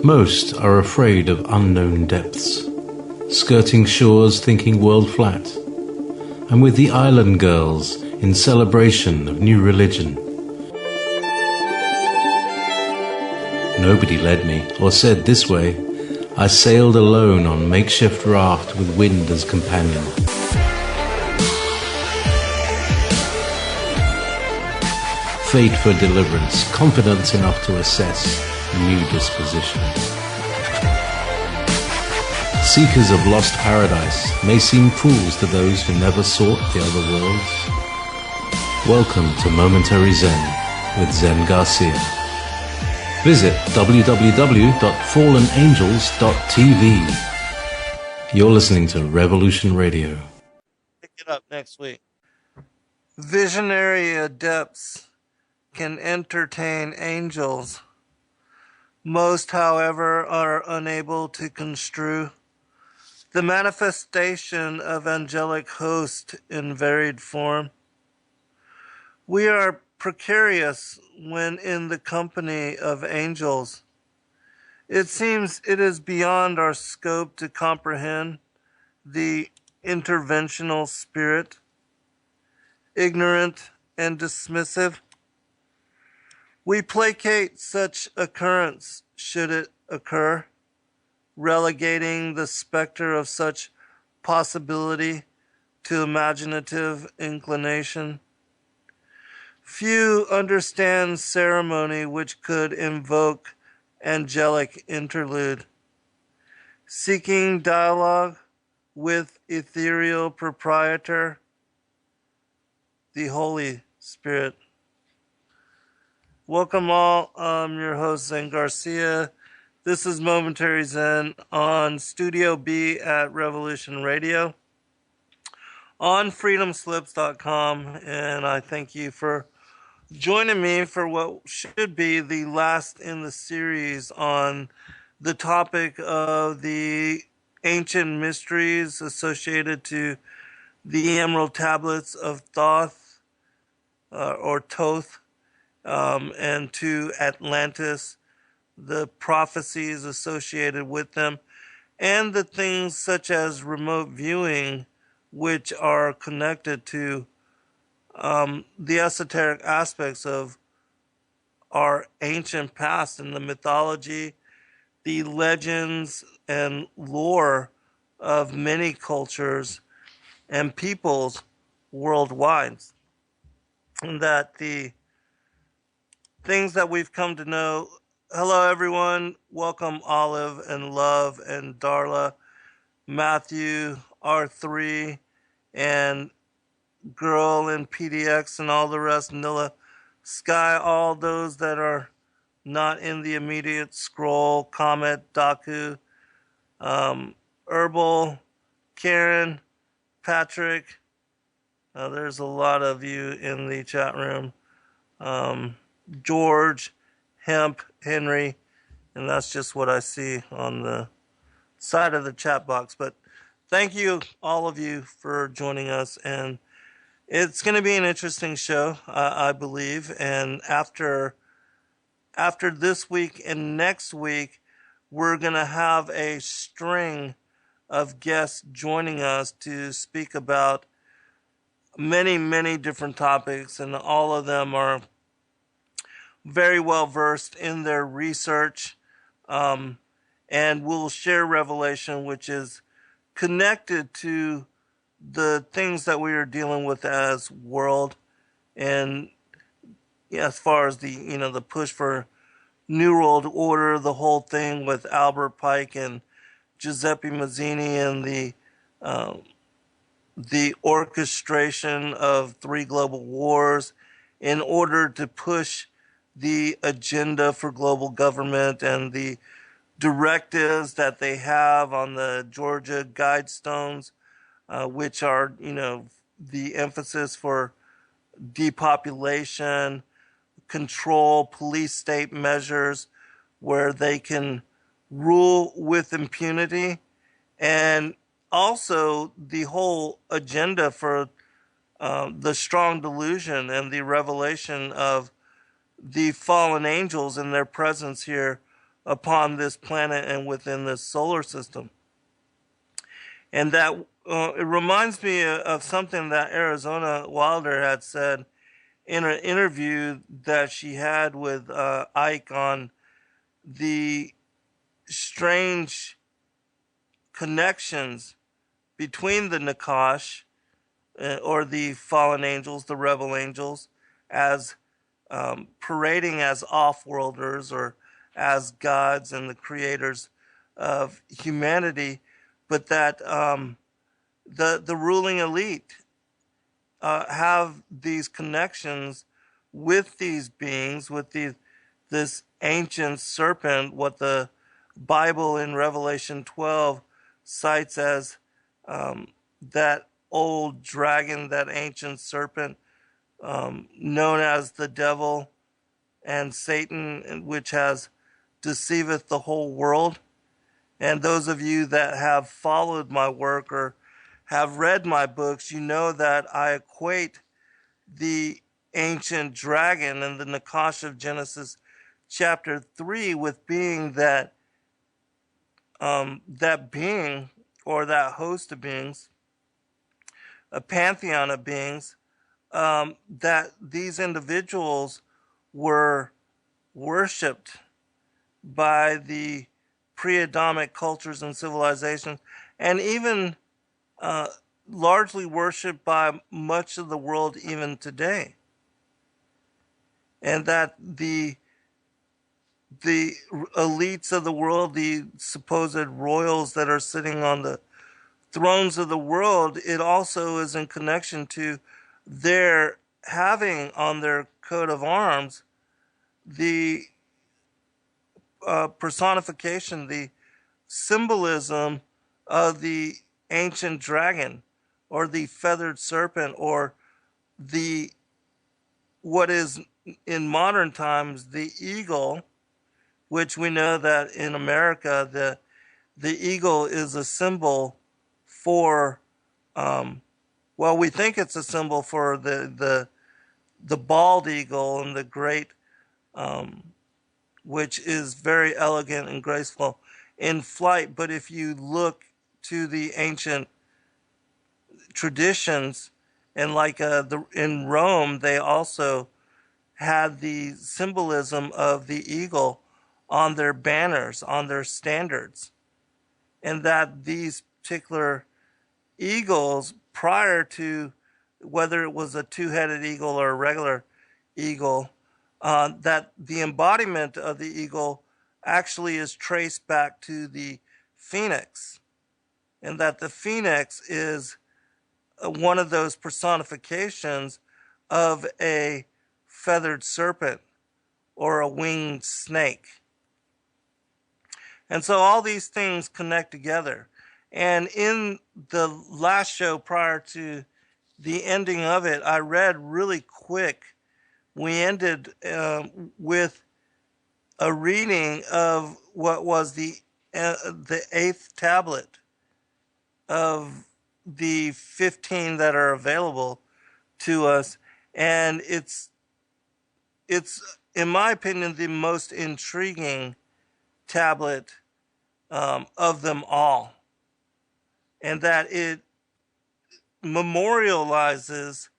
Most are afraid of unknown depths, skirting shores thinking world flat, and with the island girls in celebration of new religion. Nobody led me or said this way. I sailed alone on makeshift raft with wind as companion. Fate for deliverance, confidence enough to assess new disposition. Seekers of lost paradise may seem fools to those who never sought the other worlds. Welcome to Momentary Zen with Zen Garcia. Visit www.fallenangels.tv. You're listening to Revolution Radio. Pick it up next week. Visionary adepts can entertain angels. Most, however, are unable to construe the manifestation of angelic hosts in varied form. We are precarious when in the company of angels. It seems it is beyond our scope to comprehend the interventional spirit, ignorant and dismissive. We placate such occurrence should it occur, relegating the specter of such possibility to imaginative inclination. Few understand ceremony which could invoke angelic interlude, seeking dialogue with ethereal proprietor, the Holy Spirit. Welcome all, I'm your host Zen Garcia. This is Momentary Zen on Studio B at Revolution Radio on freedomslips.com, and I thank you for joining me for what should be the last in the series on the topic of the ancient mysteries associated to the Emerald Tablets of Thoth, or Thoth, and to Atlantis, the prophecies associated with them, and the things such as remote viewing, which are connected to the esoteric aspects of our ancient past and the mythology, the legends and lore of many cultures and peoples worldwide. And that the things that we've come to know. Hello, everyone. Welcome, Olive and Love and Darla, Matthew, R3, and Girl and PDX and all the rest, Nilla, Sky, all those that are not in the immediate scroll, Comet, Daku, Herbal, Karen, Patrick. There's a lot of you in the chat room. George, Hemp, Henry, and that's just what I see on the side of the chat box. But thank you, all of you, for joining us, and it's going to be an interesting show, I believe. And after this week and next week, we're going to have a string of guests joining us to speak about many, many different topics, and all of them are very well versed in their research, and we'll share revelation which is connected to the things that we are dealing with as world, and as far as the push for New World Order, the whole thing with Albert Pike and Giuseppe Mazzini, and the orchestration of 3 global wars in order to push the agenda for global government, and the directives that they have on the Georgia Guidestones, which are, the emphasis for depopulation, control, police state measures where they can rule with impunity, and also the whole agenda for the strong delusion and the revelation of the fallen angels and their presence here upon this planet and within this solar system. And that it reminds me of something that Arizona Wilder had said in an interview that she had with Ike on the strange connections between the Nakash, or the fallen angels, the rebel angels, as parading as off-worlders or as gods and the creators of humanity, but that the ruling elite have these connections with these beings, with this ancient serpent, what the Bible in Revelation 12 cites as that old dragon, that ancient serpent, known as the devil and Satan, which has deceiveth the whole world. And those of you that have followed my work or have read my books, you know that I equate the ancient dragon and the Nakash of Genesis chapter 3 with being that being, or that host of beings, a pantheon of beings, that these individuals were worshipped by the pre-Adamic cultures and civilizations, and even largely worshipped by much of the world even today. And that the elites of the world, the supposed royals that are sitting on the thrones of the world, it also is in connection to their having on their coat of arms the personification, the symbolism of the ancient dragon, or the feathered serpent, or the what is in modern times the eagle, which we know that in America the eagle is a symbol for, well, we think it's a symbol for the bald eagle and the great, which is very elegant and graceful in flight. But if you look to the ancient traditions, and like in Rome, they also had the symbolism of the eagle on their banners, on their standards, and that these particular eagles, prior to whether it was a two-headed eagle or a regular eagle, that the embodiment of the eagle actually is traced back to the phoenix, and that the phoenix is one of those personifications of a feathered serpent or a winged snake. And so all these things connect together. And in the last show prior to the ending of it, I read really quick. We ended with a reading of what was the 8th tablet of the 15 that are available to us, and it's in my opinion the most intriguing tablet of them all, and that it memorializes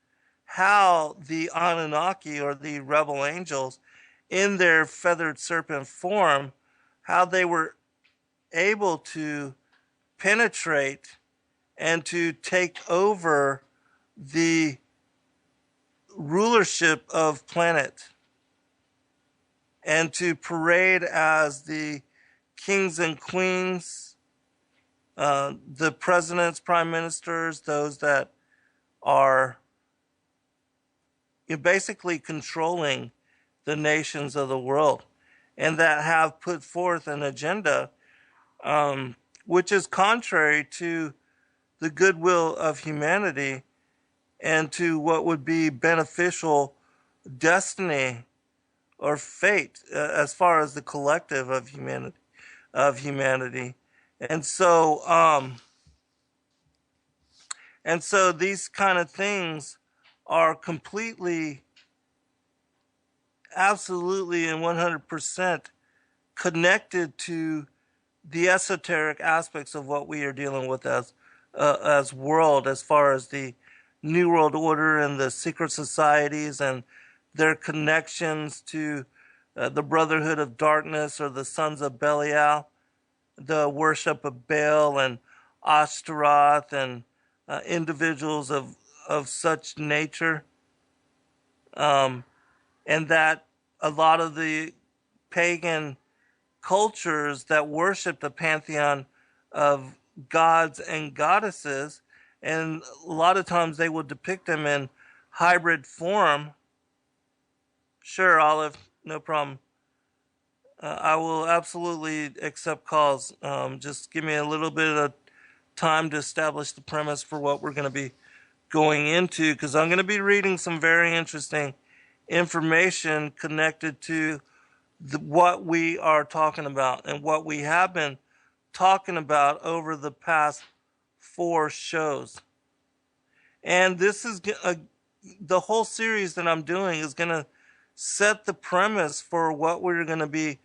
how the Anunnaki, or the rebel angels, in their feathered serpent form, how they were able to penetrate and to take over the rulership of planet, and to parade as the kings and queens, the presidents, prime ministers, those that are basically controlling the nations of the world, and that have put forth an agenda which is contrary to the goodwill of humanity and to what would be beneficial destiny or fate as far as the collective of humanity. And so these kind of things are completely, absolutely, and 100% connected to the esoteric aspects of what we are dealing with as world, as far as the New World Order and the secret societies and their connections to the Brotherhood of Darkness or the Sons of Belial, the worship of Baal and Ashtaroth and individuals of such nature, and that a lot of the pagan cultures that worship the pantheon of gods and goddesses, and a lot of times they will depict them in hybrid form. Sure, Olive, no problem. I will absolutely accept calls. Just give me a little bit of time to establish the premise for what we're going to be going into, because I'm going to be reading some very interesting information connected to what we are talking about and what we have been talking about over the past 4 shows. And this is the whole series that I'm doing is going to set the premise for what we're going to be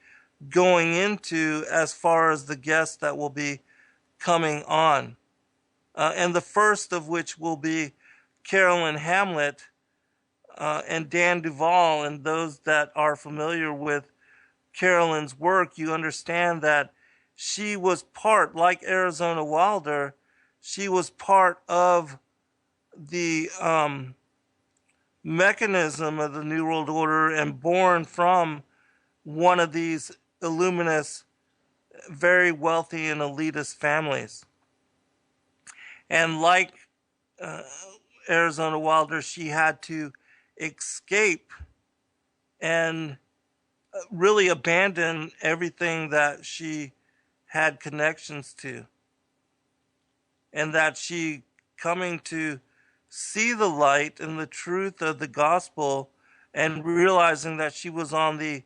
going into as far as the guests that will be coming on. And the first of which will be Carolyn Hamlet and Dan Duvall. And those that are familiar with Carolyn's work, you understand that she was part, like Arizona Wilder, she was part of the mechanism of the New World Order and born from one of these illuminous, very wealthy and elitist families. And like Arizona Wilder, she had to escape and really abandon everything that she had connections to. And that she, coming to see the light and the truth of the gospel and realizing that she was on the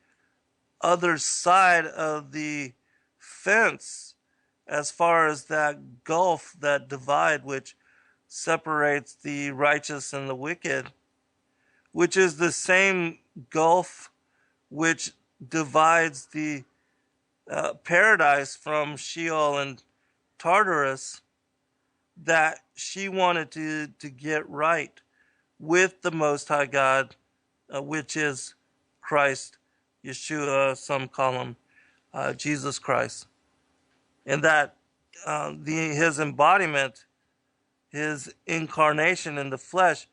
other side of the fence as far as that gulf, that divide which separates the righteous and the wicked, which is the same gulf which divides the paradise from Sheol and Tartarus, that she wanted to get right with the Most High God, which is Christ, Yeshua, some call him Jesus Christ. And that his embodiment, his incarnation in the flesh,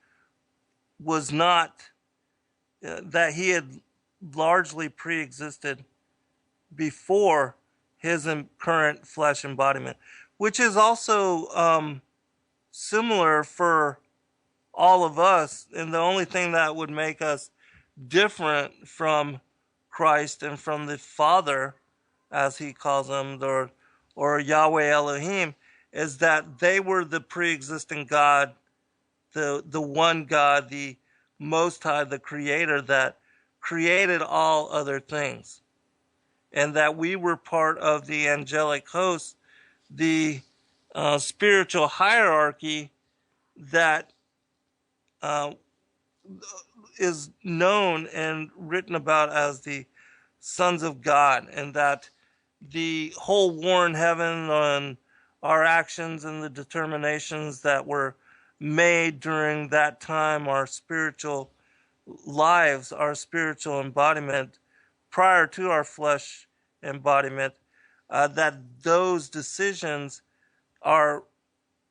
was not, that he had largely pre-existed before his current flesh embodiment, which is also similar for all of us. And the only thing that would make us different from Christ and from the Father, as he calls him, or Yahweh Elohim, is that they were the pre-existing God, the one God, the Most High, the Creator that created all other things. And that we were part of the angelic host, the spiritual hierarchy that is known and written about as the sons of God, and that the whole war in heaven on our actions and the determinations that were made during that time, our spiritual lives, our spiritual embodiment prior to our flesh embodiment, that those decisions are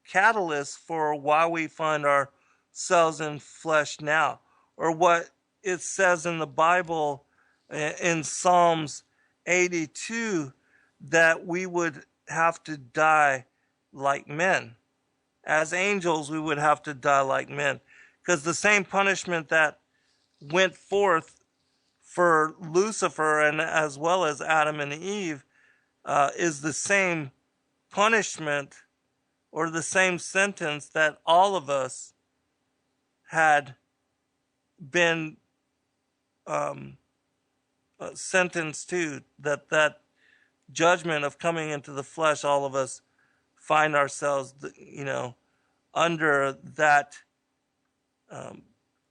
catalysts for why we find ourselves in flesh now, or what it says in the Bible in Psalms 82, that we would have to die like men. As angels, we would have to die like men, because the same punishment that went forth for Lucifer and as well as Adam and Eve is the same punishment or the same sentence that all of us had been sentenced to, that judgment of coming into the flesh. All of us find ourselves, under that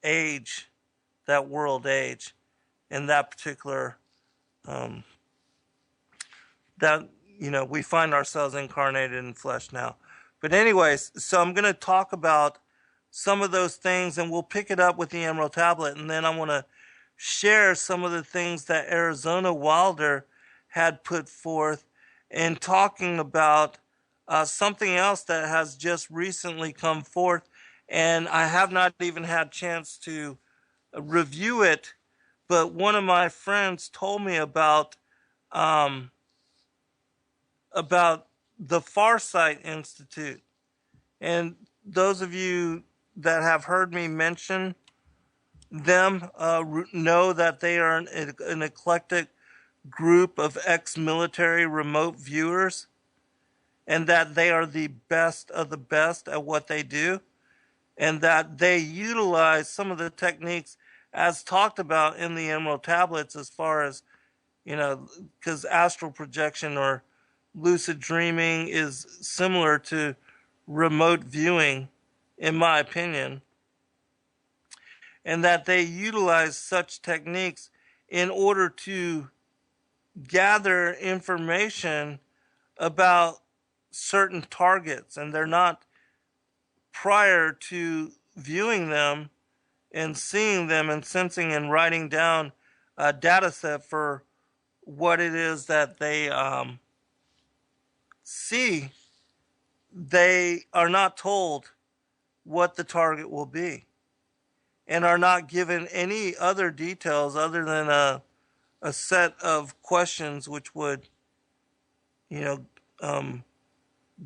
age, that world age, in that particular that, we find ourselves incarnated in flesh now. But anyways, so I'm going to talk about some of those things, and we'll pick it up with the Emerald Tablet, and then I want to share some of the things that Arizona Wilder had put forth in talking about something else that has just recently come forth, and I have not even had a chance to review it, but one of my friends told me um, about the Farsight Institute. And those of you that have heard me mention them know that they are an eclectic group of ex-military remote viewers, and that they are the best of the best at what they do, and that they utilize some of the techniques as talked about in the Emerald Tablets, as far as, because astral projection or lucid dreaming is similar to remote viewing, in my opinion, and that they utilize such techniques in order to gather information about certain targets, and they're not, prior to viewing them and seeing them and sensing and writing down a data set for what it is that they see, they are not told what the target will be, and are not given any other details other than a set of questions which would,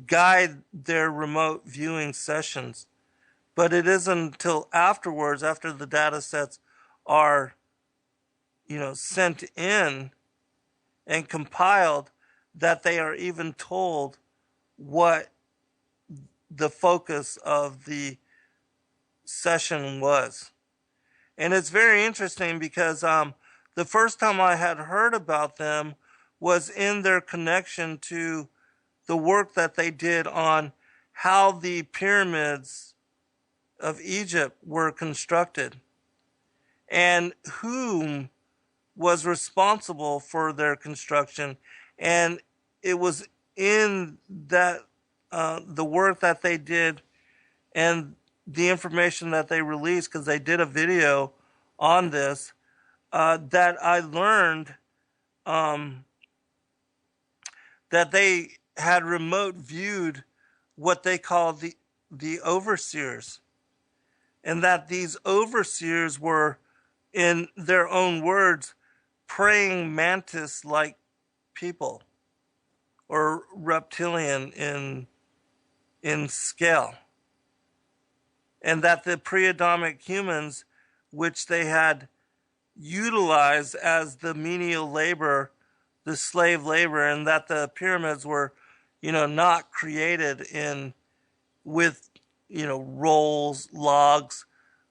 guide their remote viewing sessions. But it isn't until afterwards, after the data sets are, sent in and compiled, that they are even told what the focus of the session was. And it's very interesting because the first time I had heard about them was in their connection to the work that they did on how the pyramids of Egypt were constructed and whom was responsible for their construction. And it was in that the work that they did and the information that they released, because they did a video on this, that I learned that they had remote viewed what they call the overseers, and that these overseers were, in their own words, praying mantis-like people, or reptilian in scale, and that the pre-Adamic humans, which they had utilized as the menial labor, the slave labor, and that the pyramids were, not created with, rolls, logs,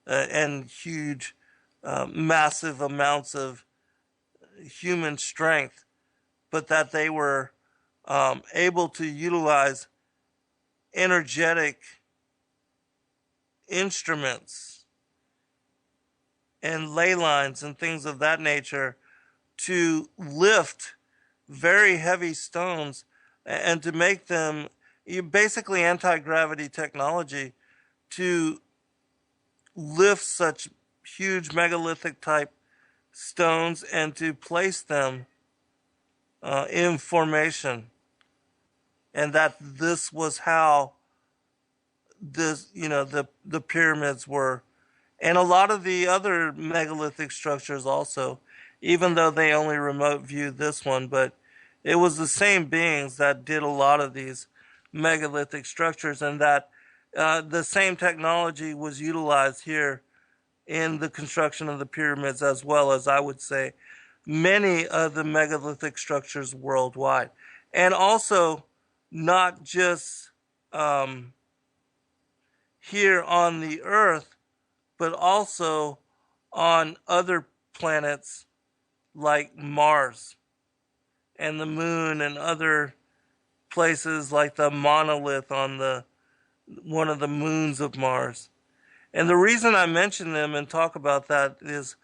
and huge, massive amounts of human strength, but that they were able to utilize energetic instruments and ley lines and things of that nature to lift very heavy stones and to make them basically anti-gravity technology to lift such huge megalithic type stones and to place them in formation. And that this was how the pyramids were. And a lot of the other megalithic structures also, even though they only remote viewed this one, but it was the same beings that did a lot of these megalithic structures, and that the same technology was utilized here in the construction of the pyramids, as well as, I would say, many of the megalithic structures worldwide. And also, not just here on the Earth, but also on other planets like Mars and the Moon, and other places like the monolith on one of the moons of Mars. And the reason I mention them and talk about that is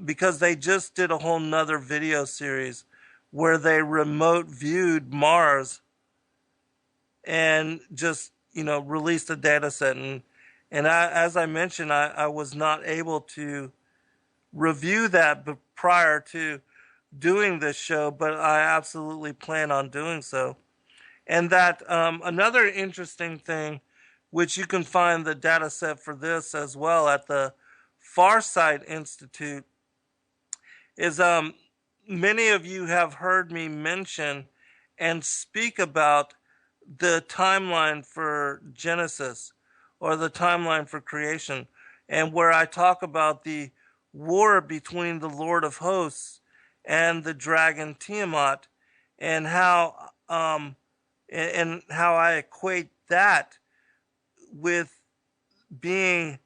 because they just did a whole nother video series where they remote viewed Mars and just, released a data set. And as I mentioned, I was not able to review that prior to doing this show, but I absolutely plan on doing so. And that another interesting thing, which you can find the data set for this as well at the Farsight Institute, is many of you have heard me mention and speak about the timeline for Genesis, or the timeline for creation, and where I talk about the war between the Lord of Hosts and the dragon Tiamat, and how I equate that with being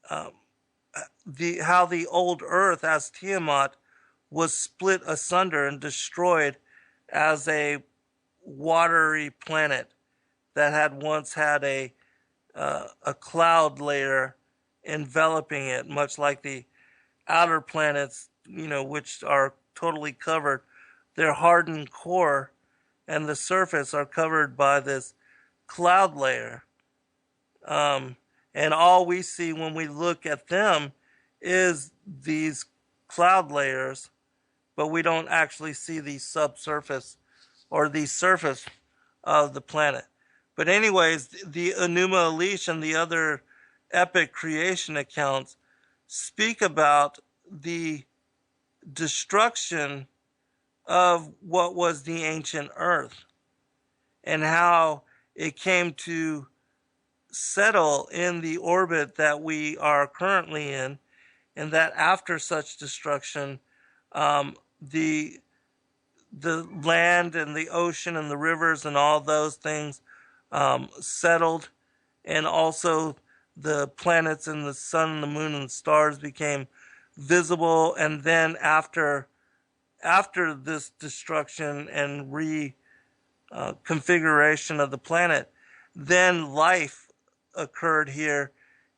how the old earth as Tiamat was split asunder and destroyed as a watery planet that had once had a cloud layer enveloping it, much like the outer planets, which are totally covered. Their hardened core and the surface are covered by this cloud layer. And all we see when we look at them is these cloud layers, but we don't actually see the subsurface or the surface of the planet. But anyways, the Enuma Elish and the other epic creation accounts speak about the destruction of what was the ancient earth and how it came to settle in the orbit that we are currently in, and that after such destruction, the land and the ocean and the rivers and all those things settled, and also the planets and the sun and the moon and the stars became visible. And then after this destruction and reconfiguration of the planet, then life occurred here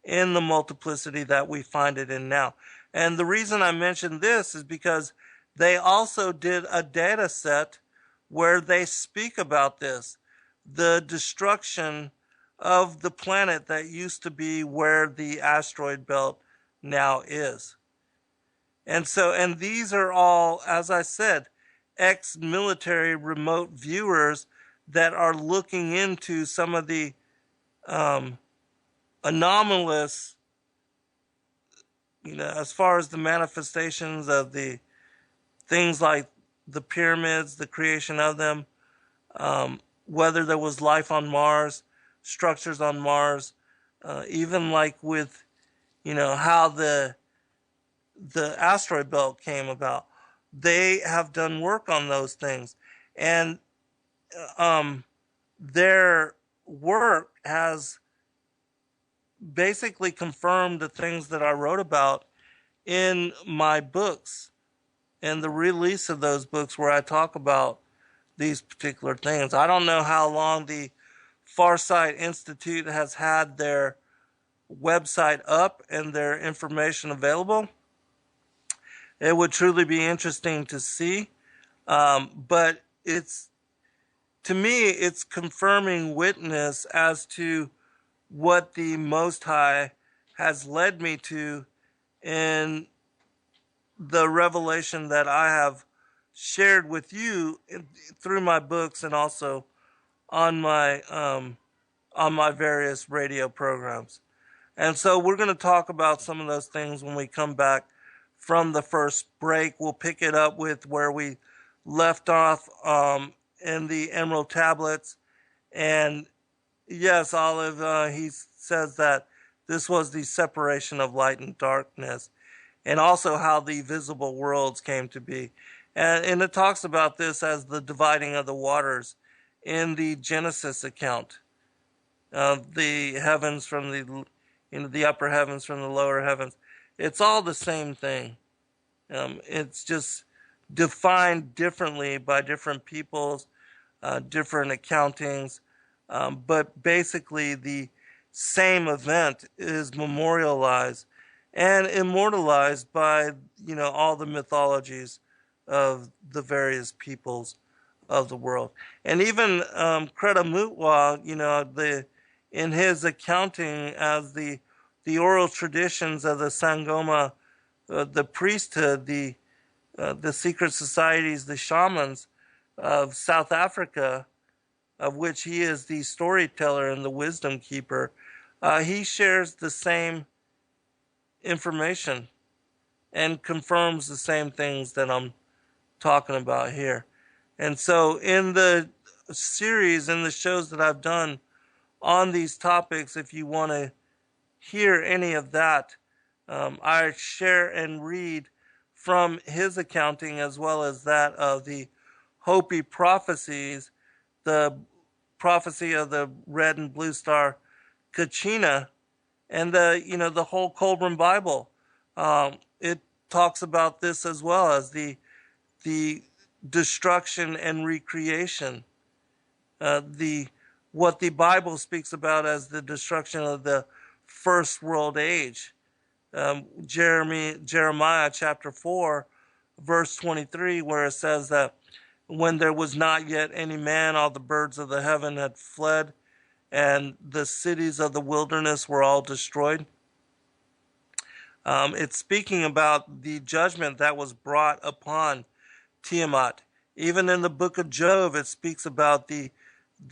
in the multiplicity that we find it in now. And the reason I mention this is because they also did a data set where they speak about this, the destruction of the planet that used to be where the asteroid belt now is. And these are all, as I said, ex-military remote viewers that are looking into some of the anomalous, as far as the manifestations of the things like the pyramids, the creation of them, whether there was life on Mars, structures on Mars, even like with, how the asteroid belt came about. They have done work on those things, and their work has basically confirmed the things that I wrote about in my books and the release of those books where I talk about these particular things. I don't know how long the Farsight Institute has had their website up and their information available. It would truly be interesting to see, but to me, it's confirming witness as to what the Most High has led me to in the revelation that I have shared with you through my books and also on my various radio programs. And so we're going to talk about some of those things when we come back from the first break. We'll pick it up with where we left off in the Emerald Tablets. And yes, Olive, he says that this was the separation of light and darkness, and also how the visible worlds came to be. And it talks about this as the dividing of the waters in the Genesis account of the heavens from the upper heavens from the lower heavens. It's all the same thing. It's just defined differently by different peoples, different accountings, but basically the same event is memorialized and immortalized by all the mythologies of the various peoples of the world. And even Kreta Mutwa, in his accounting as the oral traditions of the Sangoma, the priesthood, the secret societies, the shamans of South Africa, of which he is the storyteller and the wisdom keeper, he shares the same information and confirms the same things that I'm talking about here. And so in the series, in the shows that I've done on these topics, if you want to hear any of that, I share and read from his accounting as well as that of the Hopi prophecies, the prophecy of the red and blue star Kachina, and the whole Colburn Bible. It talks about this as well as the destruction and recreation. What the Bible speaks about as the destruction of the first world age. Jeremiah chapter 4, verse 23, where it says that when there was not yet any man, all the birds of the heaven had fled, and the cities of the wilderness were all destroyed. It's speaking about the judgment that was brought upon Tiamat. Even in the book of Job, it speaks about the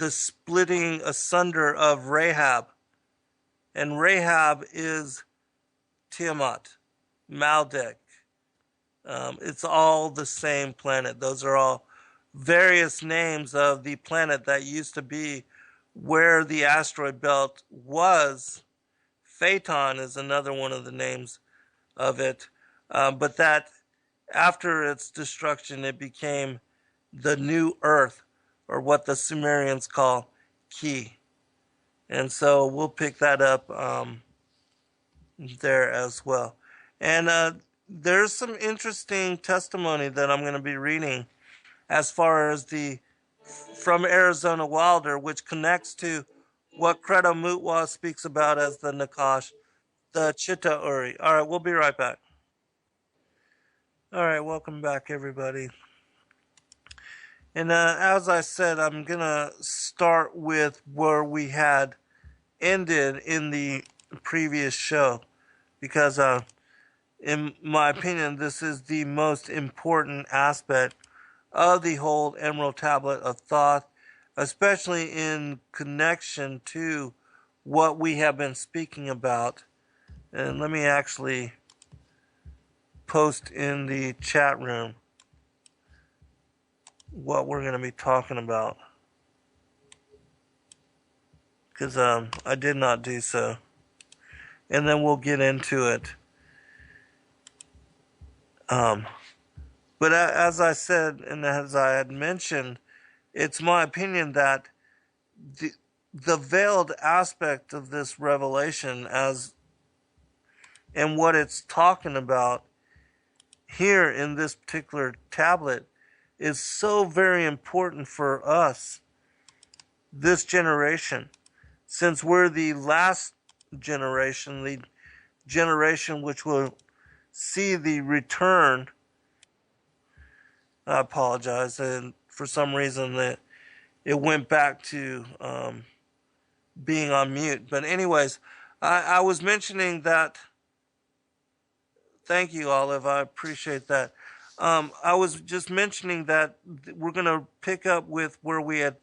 splitting asunder of Rahab. And Rahab is Tiamat, Maldek. It's all the same planet. Those are all various names of the planet that used to be where the asteroid belt was. Phaeton is another one of the names of it. But that after its destruction, it became the new Earth, or what the Sumerians call Ki. And so we'll pick that up there as well. And there's some interesting testimony that I'm going to be reading as far as from Arizona Wilder, which connects to what Kreta Mutwa speaks about as the Nakash, the Chitta Uri. All right, we'll be right back. All right, welcome back, everybody. And as I said, I'm going to start with where we had ended in the previous show, because in my opinion, this is the most important aspect of the whole Emerald Tablet of Thoth, especially in connection to what we have been speaking about. And let me actually post in the chat room what we're going to be talking about, because I did not do so. And then we'll get into it. But as I said, and as I had mentioned, it's my opinion that the veiled aspect of this revelation, and what it's talking about here in this particular tablet, is so very important for us, this generation, since we're the last generation, the generation which will see the return. I apologize, and for some reason it went back to being on mute. But anyways, I was mentioning that. Thank you, Olive. I appreciate that. I was just mentioning that we're going to pick up with where we had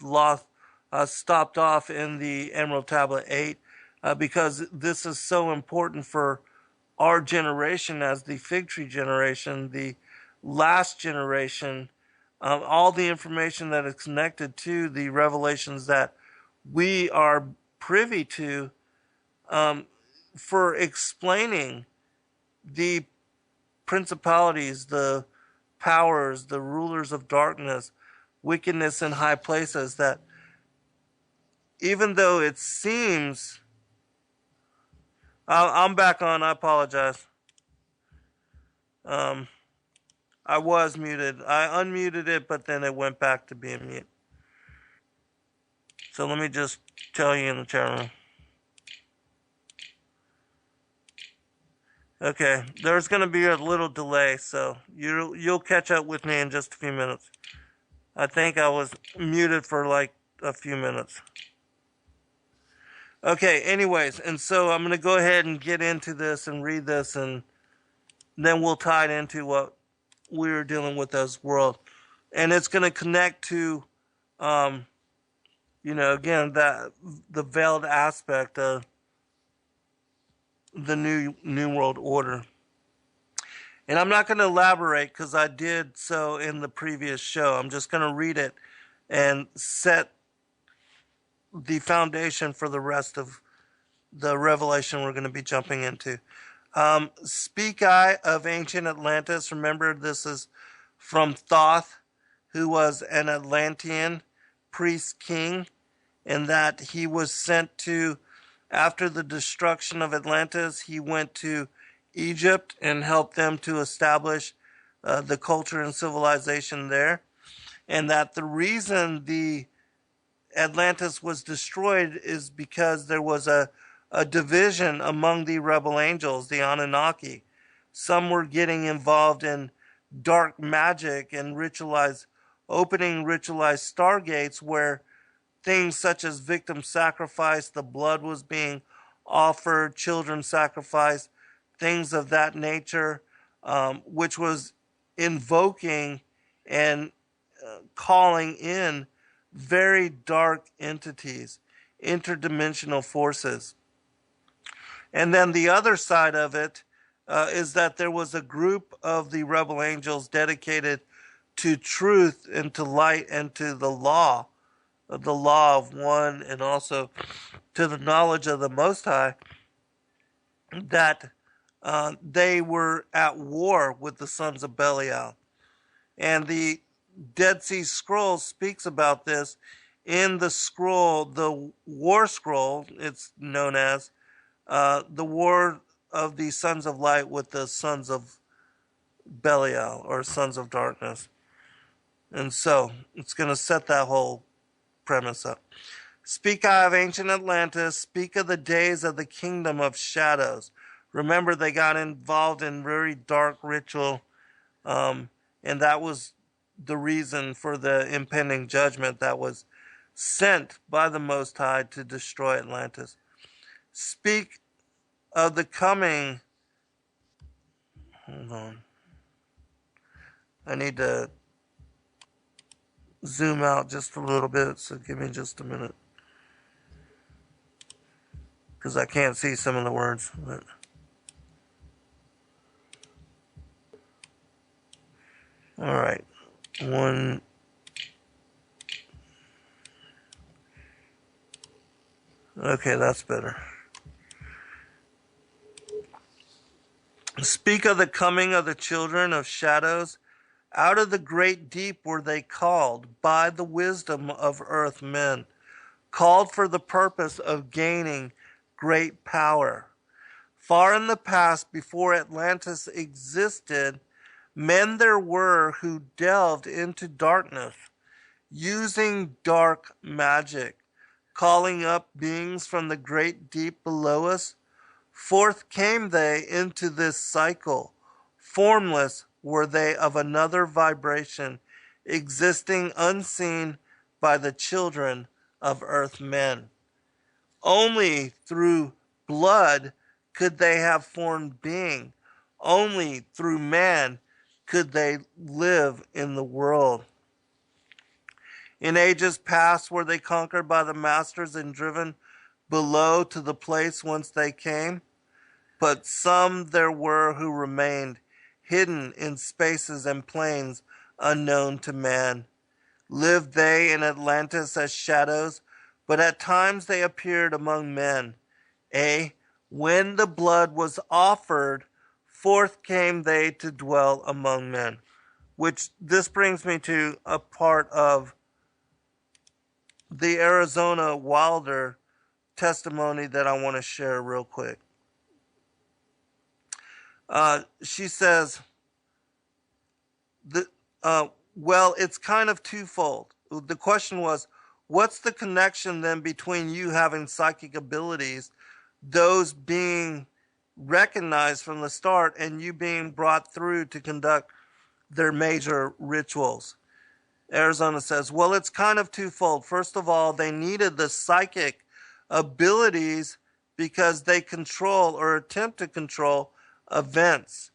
stopped off in the Emerald Tablet 8, because this is so important for our generation as the Fig Tree generation, the last generation, all the information that is connected to the revelations that we are privy to, for explaining the principalities, the powers, the rulers of darkness, wickedness in high places, that even though it seems... I'm back on, I apologize. I was muted. I unmuted it, but then it went back to being mute. So let me just tell you in the chat room. Okay, there's going to be a little delay, so you'll catch up with me in just a few minutes. I think I was muted for like a few minutes. Okay, anyways, and so I'm going to go ahead and get into this and read this, and then we'll tie it into what we were dealing with as world. And it's going to connect to, again, that the veiled aspect of the new world order. And I'm not going to elaborate because I did so in the previous show. I'm just going to read it and set the foundation for the rest of the revelation we're going to be jumping into. Speak I of ancient Atlantis. Remember, this is from Thoth, who was an Atlantean priest king, and that he was sent to, after the destruction of Atlantis, he went to Egypt and helped them to establish the culture and civilization there. And that the reason the Atlantis was destroyed is because there was a division among the rebel angels, the Anunnaki. Some were getting involved in dark magic and opening ritualized stargates where things such as victim sacrifice, the blood was being offered, children sacrifice, things of that nature, which was invoking and calling in very dark entities, interdimensional forces. And then the other side of it is that there was a group of the rebel angels dedicated to truth and to light and to the law of one, and also to the knowledge of the Most High, that they were at war with the sons of Belial. And the Dead Sea Scroll speaks about this in the scroll, the War Scroll, it's known as, the war of the sons of light with the sons of Belial, or sons of darkness. And so, it's going to set that whole premise up. Speak I of ancient Atlantis, speak of the days of the kingdom of shadows. Remember, they got involved in very dark ritual, and that was the reason for the impending judgment that was sent by the Most High to destroy Atlantis. Speak of the coming... Hold on. I need to zoom out just a little bit, so give me just a minute. Because I can't see some of the words. But... Alright. One... Okay, that's better. Speak of the coming of the children of shadows. Out of the great deep were they called by the wisdom of earth men, called for the purpose of gaining great power. Far in the past, before Atlantis existed, men there were who delved into darkness, using dark magic, calling up beings from the great deep below us. Forth came they into this cycle. Formless were they, of another vibration, existing unseen by the children of earth men. Only through blood could they have formed being. Only through man could they live in the world. In ages past were they conquered by the masters and driven below to the place whence they came. But some there were who remained, hidden in spaces and plains unknown to man. Lived they in Atlantis as shadows, but at times they appeared among men. When the blood was offered, forth came they to dwell among men. Which, this brings me to a part of the Arizona Wilder testimony that I want to share real quick. She says, well, it's kind of twofold. The question was, what's the connection then between you having psychic abilities, those being recognized from the start and you being brought through to conduct their major rituals? Arizona says, well, it's kind of twofold. First of all, they needed the psychic abilities because they control or attempt to control events.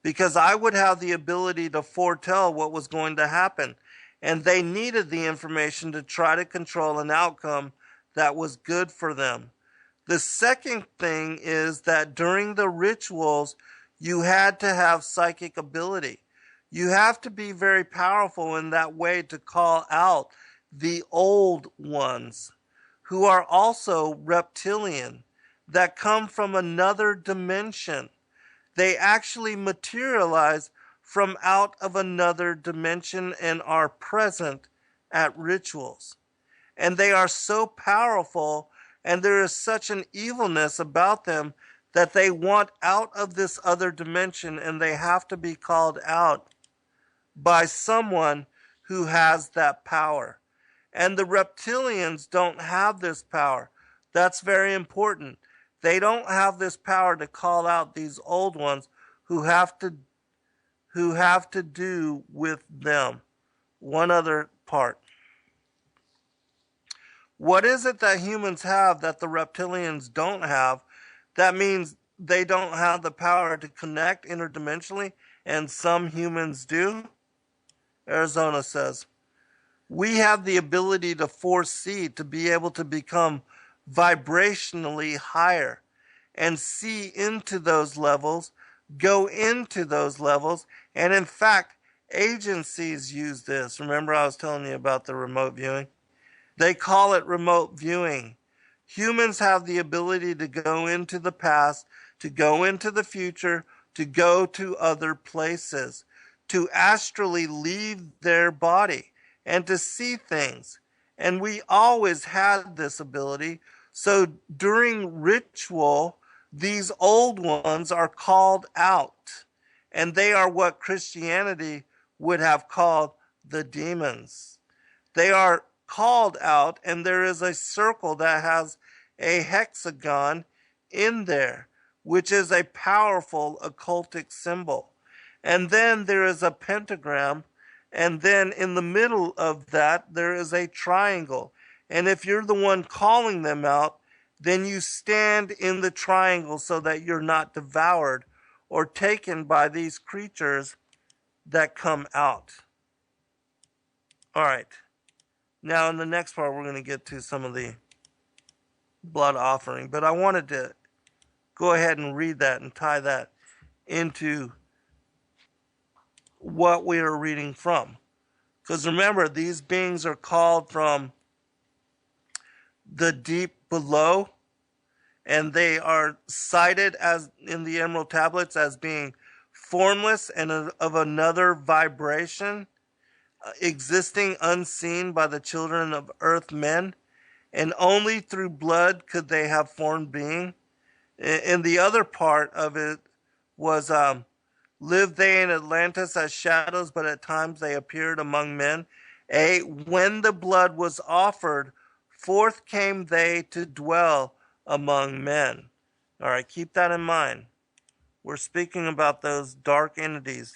Because I would have the ability to foretell what was going to happen. And they needed the information to try to control an outcome that was good for them. The second thing is that during the rituals, you had to have psychic ability. You have to be very powerful in that way to call out the old ones who are also reptilian, that come from another dimension. They actually materialize from out of another dimension and are present at rituals. And they are so powerful, and there is such an evilness about them that they want out of this other dimension, and they have to be called out by someone who has that power. And the reptilians don't have this power. That's very important. They don't have this power to call out these old ones who have to do with them. One other part. What is it that humans have that the reptilians don't have? That means they don't have the power to connect interdimensionally, and some humans do. Arizona says, we have the ability to foresee, to be able to become vibrationally higher and see into those levels, go into those levels, and in fact, agencies use this. Remember I was telling you about the remote viewing? They call it remote viewing. Humans have the ability to go into the past, to go into the future, to go to other places, to astrally leave their body and to see things. And we always had this ability. So during ritual, these old ones are called out. And they are what Christianity would have called the demons. They are called out, and there is a circle that has a hexagon in there, which is a powerful occultic symbol. And then there is a pentagram, and then in the middle of that, there is a triangle. And if you're the one calling them out, then you stand in the triangle so that you're not devoured or taken by these creatures that come out. All right. Now in the next part, we're going to get to some of the blood offering. But I wanted to go ahead and read that and tie that into what we are reading from. Because remember, these beings are called from the deep below, and they are cited as in the Emerald Tablets as being formless and of another vibration, existing unseen by the children of earth men, and only through blood could they have formed being. And the other part of it was, lived they in Atlantis as shadows, but at times they appeared among men. When the blood was offered, forth came they to dwell among men. All right, keep that in mind. We're speaking about those dark entities,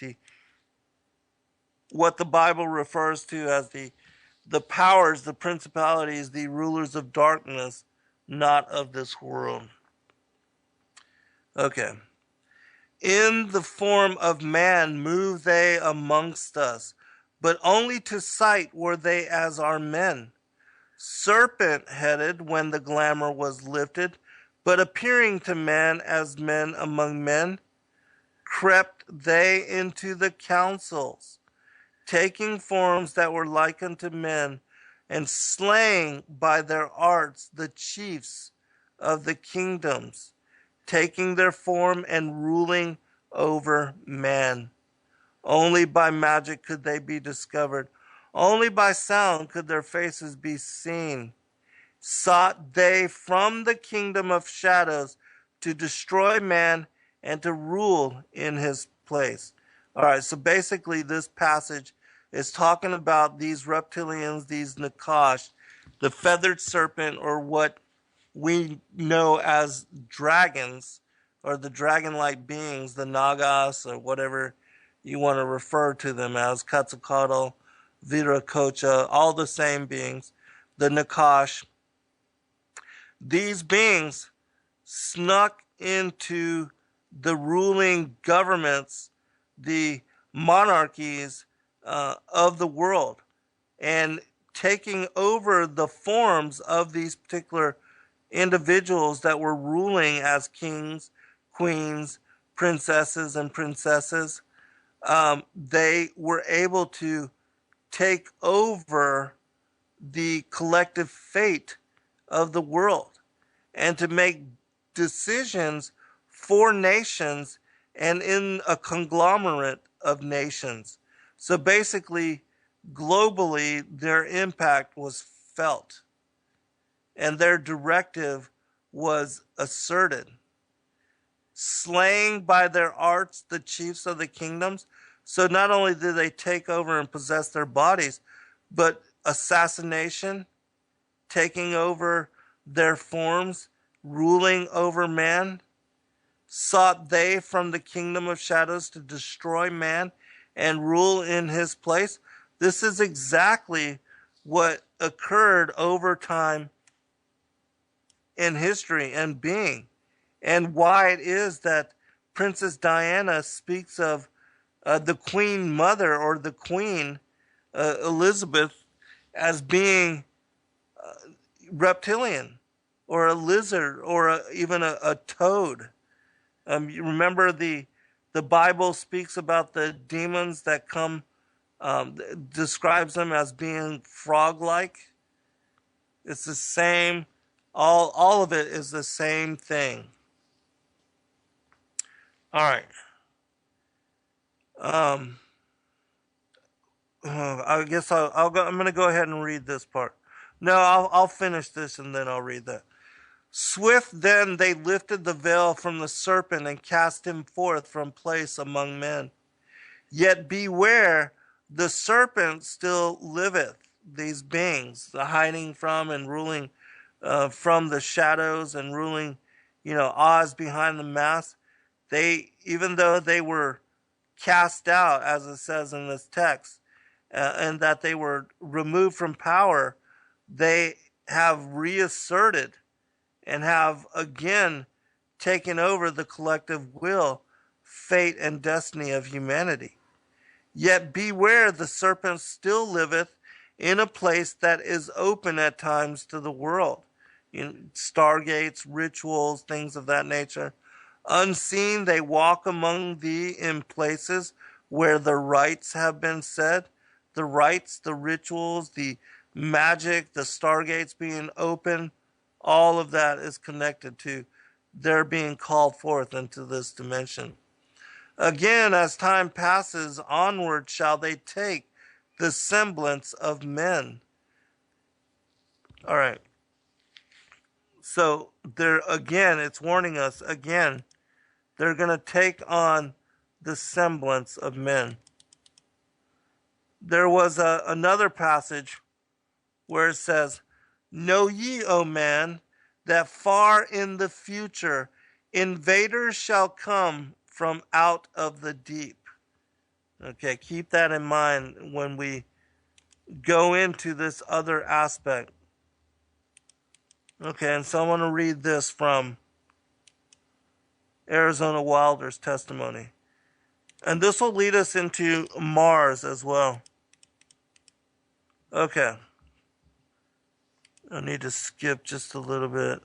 what the Bible refers to as the powers, the principalities, the rulers of darkness, not of this world. Okay. In the form of man move they amongst us, but only to sight were they as our men. Serpent-headed when the glamour was lifted, but appearing to man as men among men, crept they into the councils, taking forms that were like unto men, and slaying by their arts the chiefs of the kingdoms, taking their form and ruling over man. Only by magic could they be discovered. Only by sound could their faces be seen. Sought they from the kingdom of shadows to destroy man and to rule in his place. All right, so basically this passage is talking about these reptilians, these Nakash, the feathered serpent, or what we know as dragons, or the dragon-like beings, the Nagas, or whatever you want to refer to them as, Quetzalcoatl, Viracocha, all the same beings, the Nakash. These beings snuck into the ruling governments, the monarchies of the world, and taking over the forms of these particular individuals that were ruling as kings, queens, princesses, and princesses. They were able to take over the collective fate of the world and to make decisions for nations and in a conglomerate of nations. So basically, globally, their impact was felt and their directive was asserted. Slaying by their arts the chiefs of the kingdoms. So not only did they take over and possess their bodies, but assassination, taking over their forms, ruling over man. Sought they from the kingdom of shadows to destroy man and rule in his place. This is exactly what occurred over time in history and being, and why it is that Princess Diana speaks of the Queen Mother, or the Queen Elizabeth, as being reptilian, or a lizard, or even a toad. You remember the Bible speaks about the demons that come, describes them as being frog-like. It's the same, all of it is the same thing. All right. I guess I'll go. I'm going to go ahead and read this part. No, I'll finish this and then I'll read that. Swift then they lifted the veil from the serpent and cast him forth from place among men. Yet beware, the serpent still liveth. These beings, the hiding from and ruling from the shadows and ruling, Oz behind the mask. They, even though they were cast out, as it says in this text, and that they were removed from power, they have reasserted and have again taken over the collective will, fate, and destiny of humanity. Yet beware, the serpent still liveth in a place that is open at times to the world. Stargates, rituals, things of that nature. Unseen, they walk among thee in places where the rites have been said. The rites, the rituals, the magic, the stargates being open, all of that is connected to their being called forth into this dimension. Again, as time passes, onward shall they take the semblance of men. All right. So there again, it's warning us again, they're going to take on the semblance of men. There was another passage where it says, know ye, O man, that far in the future invaders shall come from out of the deep. Okay, keep that in mind when we go into this other aspect. Okay, and so I want to read this from Arizona Wilder's testimony. And this will lead us into Mars as well. Okay. I need to skip just a little bit.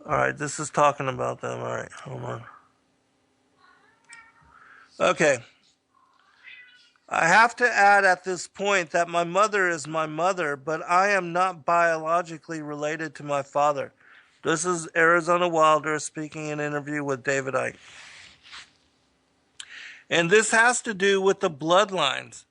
Alright, this is talking about them. Alright, hold on. Okay. I have to add at this point that my mother is my mother, but I am not biologically related to my father. This is Arizona Wilder speaking in an interview with David Icke. And this has to do with the bloodlines.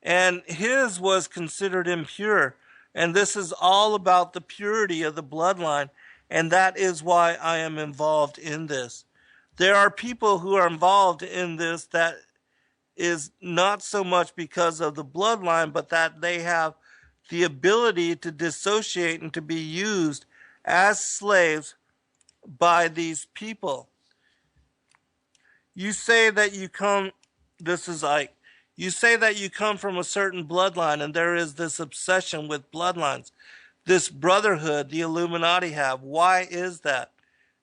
And his was considered impure. And this is all about the purity of the bloodline. And that is why I am involved in this. There are people who are involved in this that is not so much because of the bloodline, but that they have the ability to dissociate and to be used as slaves by these people. You say that you come, this is Ike, you say that you come from a certain bloodline, and there is this obsession with bloodlines, this brotherhood the Illuminati have. Why is that,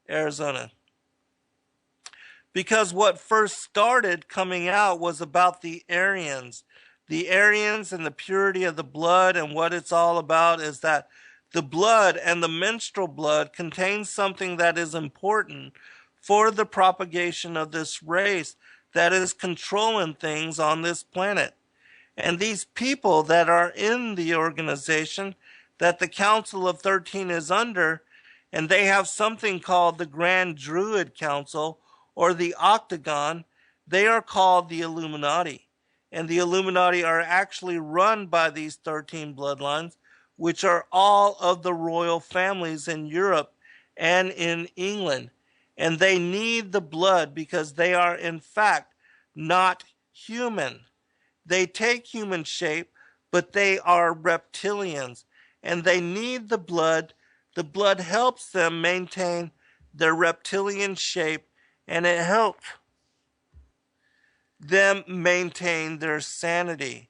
Arizona? Because what first started coming out was about the Aryans. The Aryans and the purity of the blood, and what it's all about is that the blood and the menstrual blood contains something that is important for the propagation of this race that is controlling things on this planet. And these people that are in the organization that the Council of 13 is under, and they have something called the Grand Druid Council or the Octagon, they are called the Illuminati. And the Illuminati are actually run by these 13 bloodlines, which are all of the royal families in Europe and in England. And they need the blood because they are, in fact, not human. They take human shape, but they are reptilians. And they need the blood. The blood helps them maintain their reptilian shape, and it helps them maintain their sanity.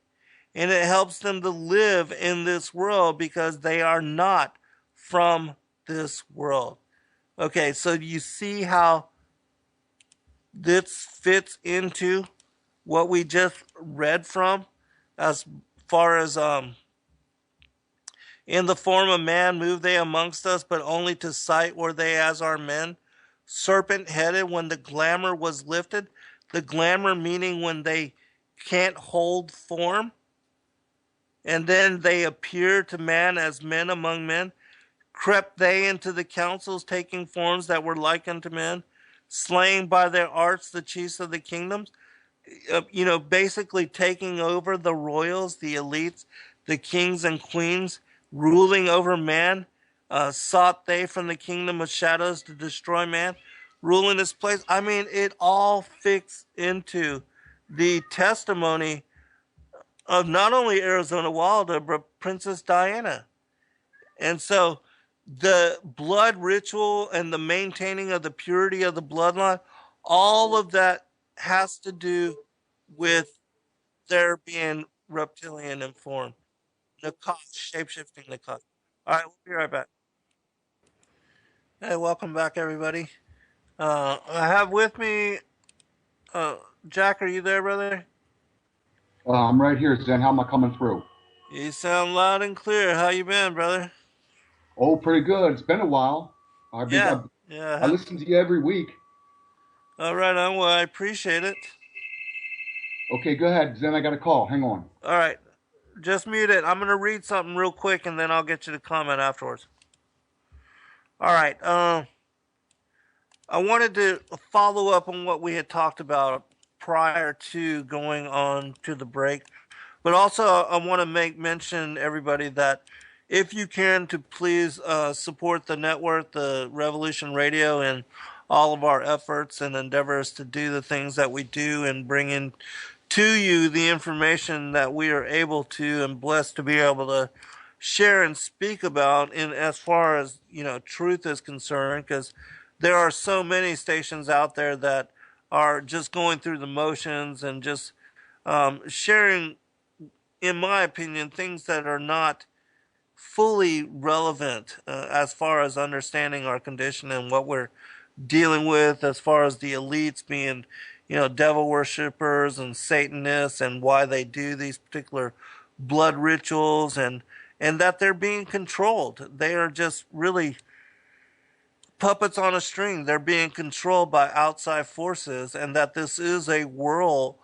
And it helps them to live in this world because they are not from this world. Okay, so you see how this fits into what we just read from, as far as in the form of man move they amongst us, but only to sight were they as our men, serpent-headed when the glamour was lifted. The glamour meaning when they can't hold form, and then they appear to man as men among men. Crept they into the councils, taking forms that were like unto men, slaying by their arts the chiefs of the kingdoms. Basically taking over the royals, the elites, the kings and queens, ruling over man. Sought they from the kingdom of shadows to destroy man, ruling this place. I mean, it all fits into the testimony of not only Arizona Wilder, but Princess Diana. And so the blood ritual and the maintaining of the purity of the bloodline, all of that has to do with their being reptilian in form. Nakat, shape-shifting Nakat. All right, we'll be right back. Hey, welcome back, everybody. I have with me, Jack, are you there, brother? I'm right here, Zen. How am I coming through? You sound loud and clear. How you been, brother? Oh, pretty good. It's been a while. Yeah, I yeah. listen to you every week. All right, well, I appreciate it. Okay, go ahead, Zen. I got a call. Hang on. All right, just mute it. I'm gonna read something real quick, and then I'll get you to comment afterwards. All right. I wanted to follow up on what we had talked about prior to going on to the break, but also I want to make mention, everybody, that if you can, to please support the network, the Revolution Radio, and all of our efforts and endeavors to do the things that we do and bring in to you the information that we are able to and blessed to be able to share and speak about in as far as truth is concerned, because there are so many stations out there that are just going through the motions and just sharing, in my opinion, things that are not fully relevant as far as understanding our condition and what we're dealing with, as far as the elites being devil worshippers and Satanists, and why they do these particular blood rituals, and that they're being controlled. They are just really puppets on a string. They're being controlled by outside forces, and that this is a war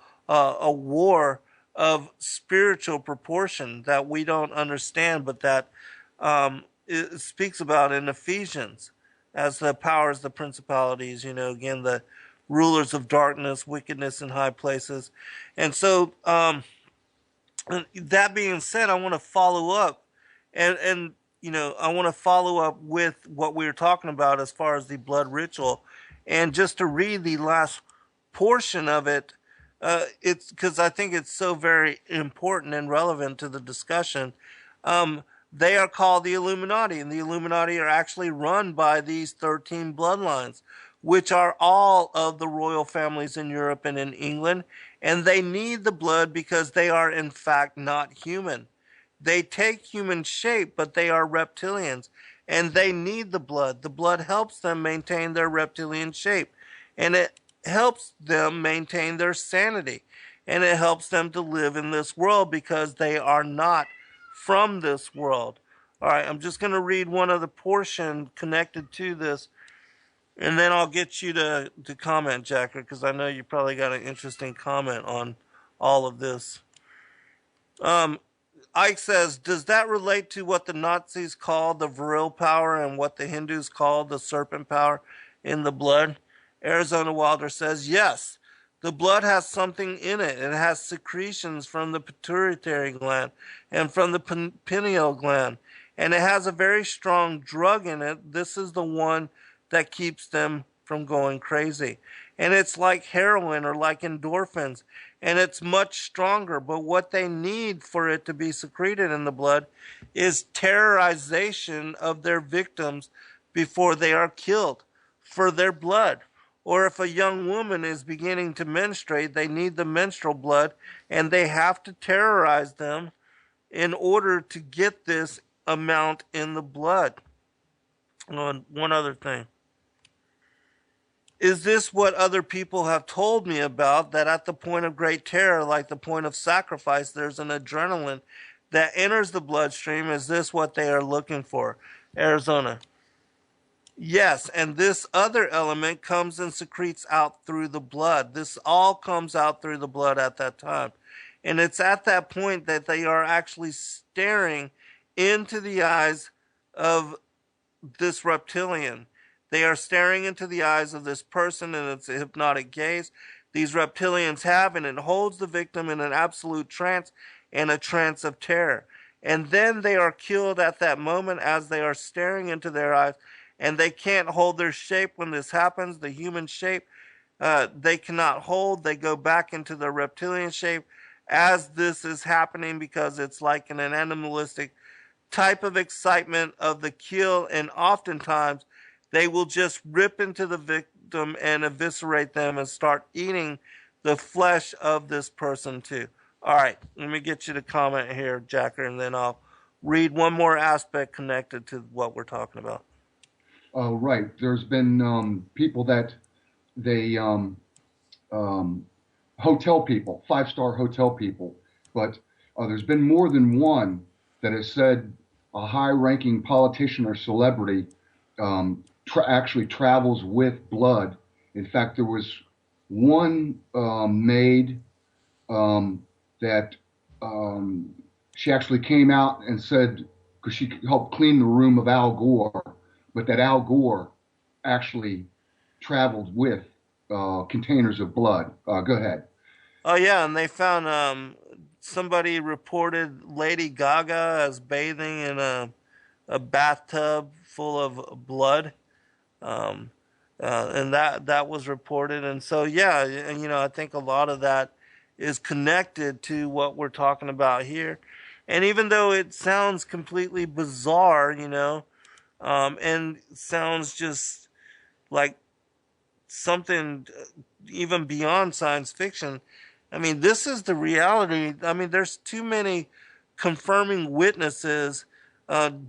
of spiritual proportion that we don't understand, but that it speaks about in Ephesians as the powers, the principalities, again, the rulers of darkness, wickedness in high places. And so, that being said, I want to follow up and I want to follow up with what we were talking about as far as the blood ritual, and just to read the last portion of it. It's because I think it's so very important and relevant to the discussion. They are called the Illuminati, and the Illuminati are actually run by these 13 bloodlines, which are all of the royal families in Europe and in England, and they need the blood because they are in fact not human. They take human shape, but they are reptilians, and they need the blood. The blood helps them maintain their reptilian shape, and it helps them maintain their sanity, and it helps them to live in this world because they are not from this world. All right, I'm just going to read one other portion connected to this, and then I'll get you to comment, Jacker, because I know you probably got an interesting comment on all of this. Ike says, does that relate to what the Nazis called the virile power and what the Hindus called the serpent power in the blood? Arizona Wilder says, yes. The blood has something in it. It has secretions from the pituitary gland and from the pineal gland. And it has a very strong drug in it. This is the one that keeps them from going crazy. And it's like heroin or like endorphins. And it's much stronger. But what they need for it to be secreted in the blood is terrorization of their victims before they are killed for their blood. Or if a young woman is beginning to menstruate, they need the menstrual blood, and they have to terrorize them in order to get this amount in the blood. One other thing. Is this what other people have told me about, that at the point of great terror, like the point of sacrifice, there's an adrenaline that enters the bloodstream? Is this what they are looking for? Arizona. Yes, and this other element comes and secretes out through the blood. This all comes out through the blood at that time. And it's at that point that they are actually staring into the eyes of this reptilian. They are staring into the eyes of this person, and it's a hypnotic gaze these reptilians have, and it holds the victim in an absolute trance and a trance of terror. And then they are killed at that moment as they are staring into their eyes, and they can't hold their shape when this happens. The human shape they cannot hold. They go back into their reptilian shape as this is happening, because it's like an animalistic type of excitement of the kill, and oftentimes they will just rip into the victim and eviscerate them and start eating the flesh of this person too. All right, let me get you to comment here, Jacker, and then I'll read one more aspect connected to what we're talking about. Right. There's been people that they hotel people, 5-star hotel people, but there's been more than one that has said a high-ranking politician or celebrity actually travels with blood. In fact, there was one maid that she actually came out and said, because she helped clean the room of Al Gore, but that Al Gore actually traveled with containers of blood. Go ahead. Oh, yeah, and they found somebody reported Lady Gaga as bathing in a bathtub full of blood. And that was reported. And so, yeah, and, I think a lot of that is connected to what we're talking about here. And even though it sounds completely bizarre, and sounds just like something even beyond science fiction, I mean, this is the reality. I mean, there's too many confirming witnesses,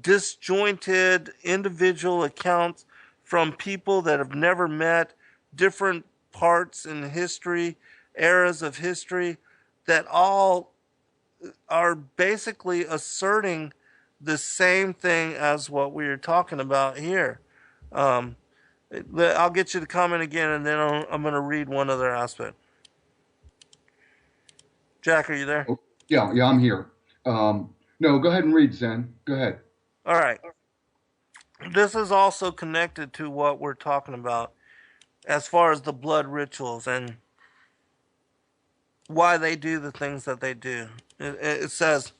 disjointed individual accounts from people that have never met, different parts in history, eras of history, that all are basically asserting the same thing as what we are talking about here. I'll get you to comment again, and then I'm going to read one other aspect. Jack, are you there? Oh, yeah, I'm here. No, go ahead and read, Zen. Go ahead. All right. This is also connected to what we're talking about as far as the blood rituals and why they do the things that they do. It says,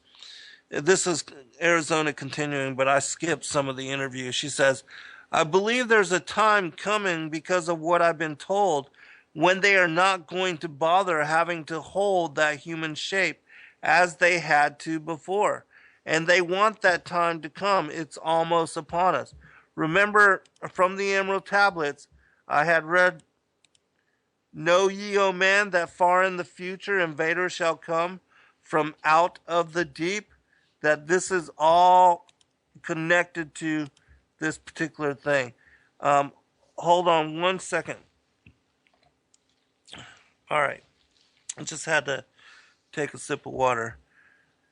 this is Arizona continuing, but I skipped some of the interview. She says, I believe there's a time coming, because of what I've been told, when they are not going to bother having to hold that human shape as they had to before. And they want that time to come. It's almost upon us. Remember from the Emerald Tablets, I had read, "Know ye, O man, that far in the future invaders shall come from out of the deep," that this is all connected to this particular thing. Hold on one second. All right. I just had to take a sip of water.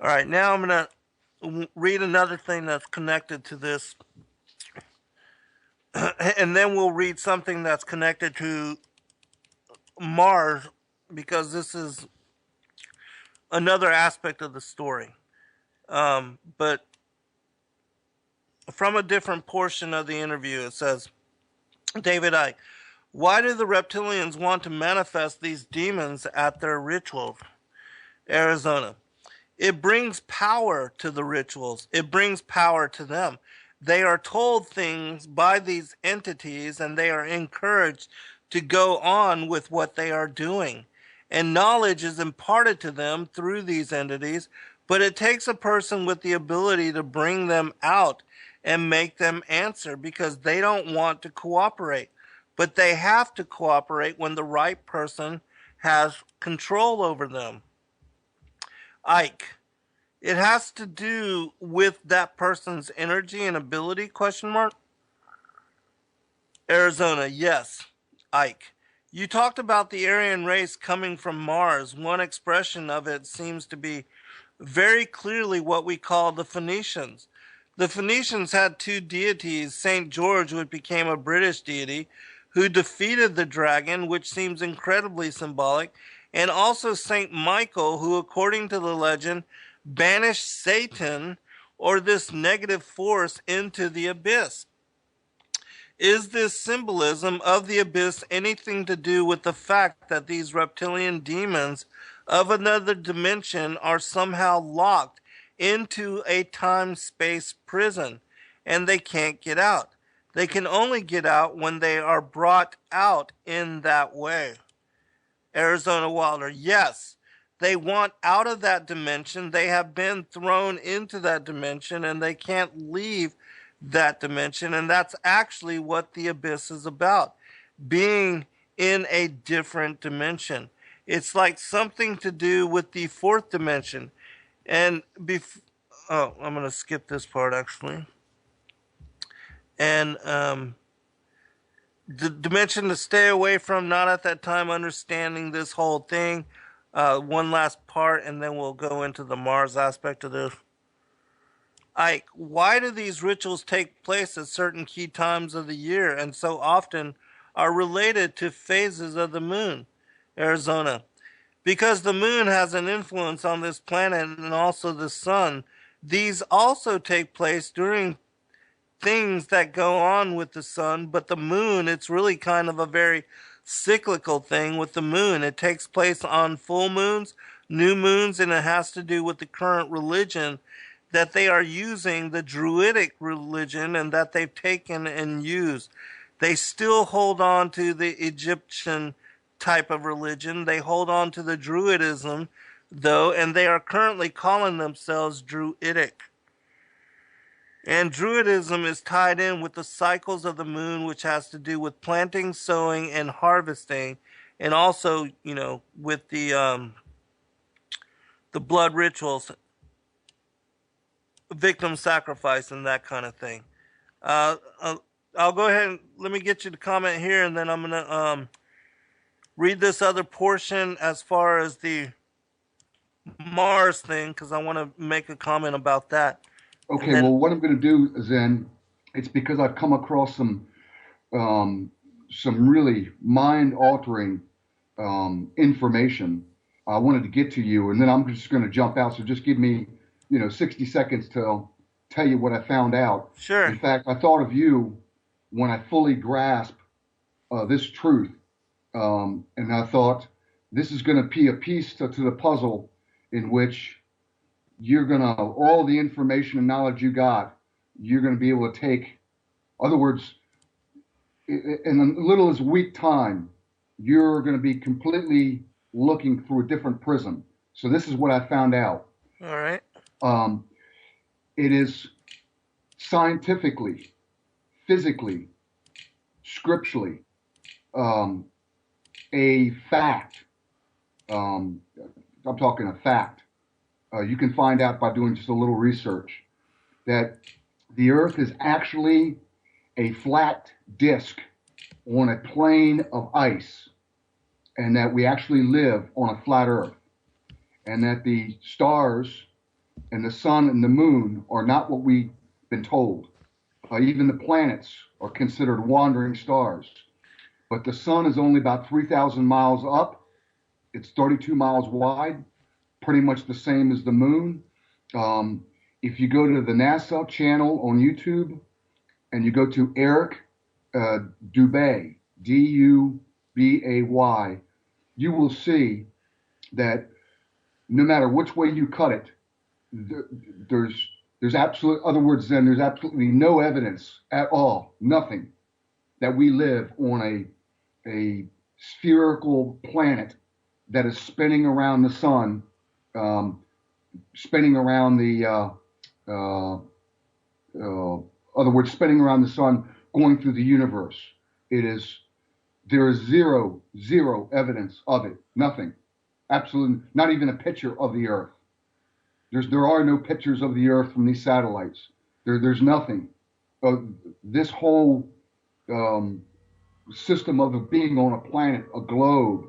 All right. Now I'm going to read another thing that's connected to this. And then we'll read something that's connected to Mars, because this is another aspect of the story. But from a different portion of the interview, it says, David Icke, why do the reptilians want to manifest these demons at their rituals? Arizona, it brings power to the rituals. It brings power to them. They are told things by these entities, and they are encouraged to go on with what they are doing. And knowledge is imparted to them through these entities, but it takes a person with the ability to bring them out and make them answer, because they don't want to cooperate. But they have to cooperate when the right person has control over them. Ike, it has to do with that person's energy and ability, question mark? Arizona, yes. Ike, you talked about the Aryan race coming from Mars. One expression of it seems to be very clearly what we call the Phoenicians. The Phoenicians had two deities, St. George, which became a British deity, who defeated the dragon, which seems incredibly symbolic, and also St. Michael, who, according to the legend, banished Satan, or this negative force, into the abyss. Is this symbolism of the abyss anything to do with the fact that these reptilian demons of another dimension are somehow locked into a time-space prison, and they can't get out? They can only get out when they are brought out in that way. Arizona Wilder, yes, they want out of that dimension. They have been thrown into that dimension, and they can't leave that dimension. And that's actually what the abyss is about, being in a different dimension. It's like something to do with the fourth dimension. And I'm going to skip this part, actually. And the dimension to stay away from, not at that time understanding this whole thing. One last part, and then we'll go into the Mars aspect of this. Ike, why do these rituals take place at certain key times of the year and so often are related to phases of the moon? Arizona, because the moon has an influence on this planet and also the sun. These also take place during things that go on with the sun, but the moon, it's really kind of a very cyclical thing with the moon. It takes place on full moons, new moons, and it has to do with the current religion that they are using, the Druidic religion, and that they've taken and used. They still hold on to the Egyptian type of religion. They hold on to the Druidism, though, and they are currently calling themselves Druidic. And Druidism is tied in with the cycles of the moon, which has to do with planting, sowing, and harvesting, and also, with the blood rituals, victim sacrifice, and that kind of thing. I'll go ahead and let me get you to comment here, and then I'm gonna read this other portion as far as the Mars thing, because I want to make a comment about that. Okay, well, what I'm going to do, Zen, it's because I've come across some really mind-altering information. I wanted to get to you, and then I'm just going to jump out. So just give me, 60 seconds to tell you what I found out. Sure. In fact, I thought of you when I fully grasped this truth, and I thought this is going to be a piece to the puzzle in which you're going to, all the information and knowledge you got, you're going to be able to take. In other words, in as little as a week time, you're going to be completely looking through a different prism. So this is what I found out. All right. It is scientifically, physically, scripturally, a fact. I'm talking a fact. You can find out by doing just a little research that the Earth is actually a flat disk on a plane of ice, and that we actually live on a flat Earth, and that the stars and the sun and the moon are not what we've been told. Even the planets are considered wandering stars. But the sun is only about 3,000 miles up. It's 32 miles wide, pretty much the same as the moon. If you go to the NASA channel on YouTube and you go to Eric Dubay, Dubay, you will see that no matter which way you cut it, there's absolutely no evidence at all, nothing, that we live on a spherical planet that is spinning around the sun, spinning around spinning around the sun, going through the universe. There is zero evidence of it, nothing, absolutely, not even a picture of the Earth. There are no pictures of the Earth from these satellites. There's nothing. This whole system of being on a planet, a globe,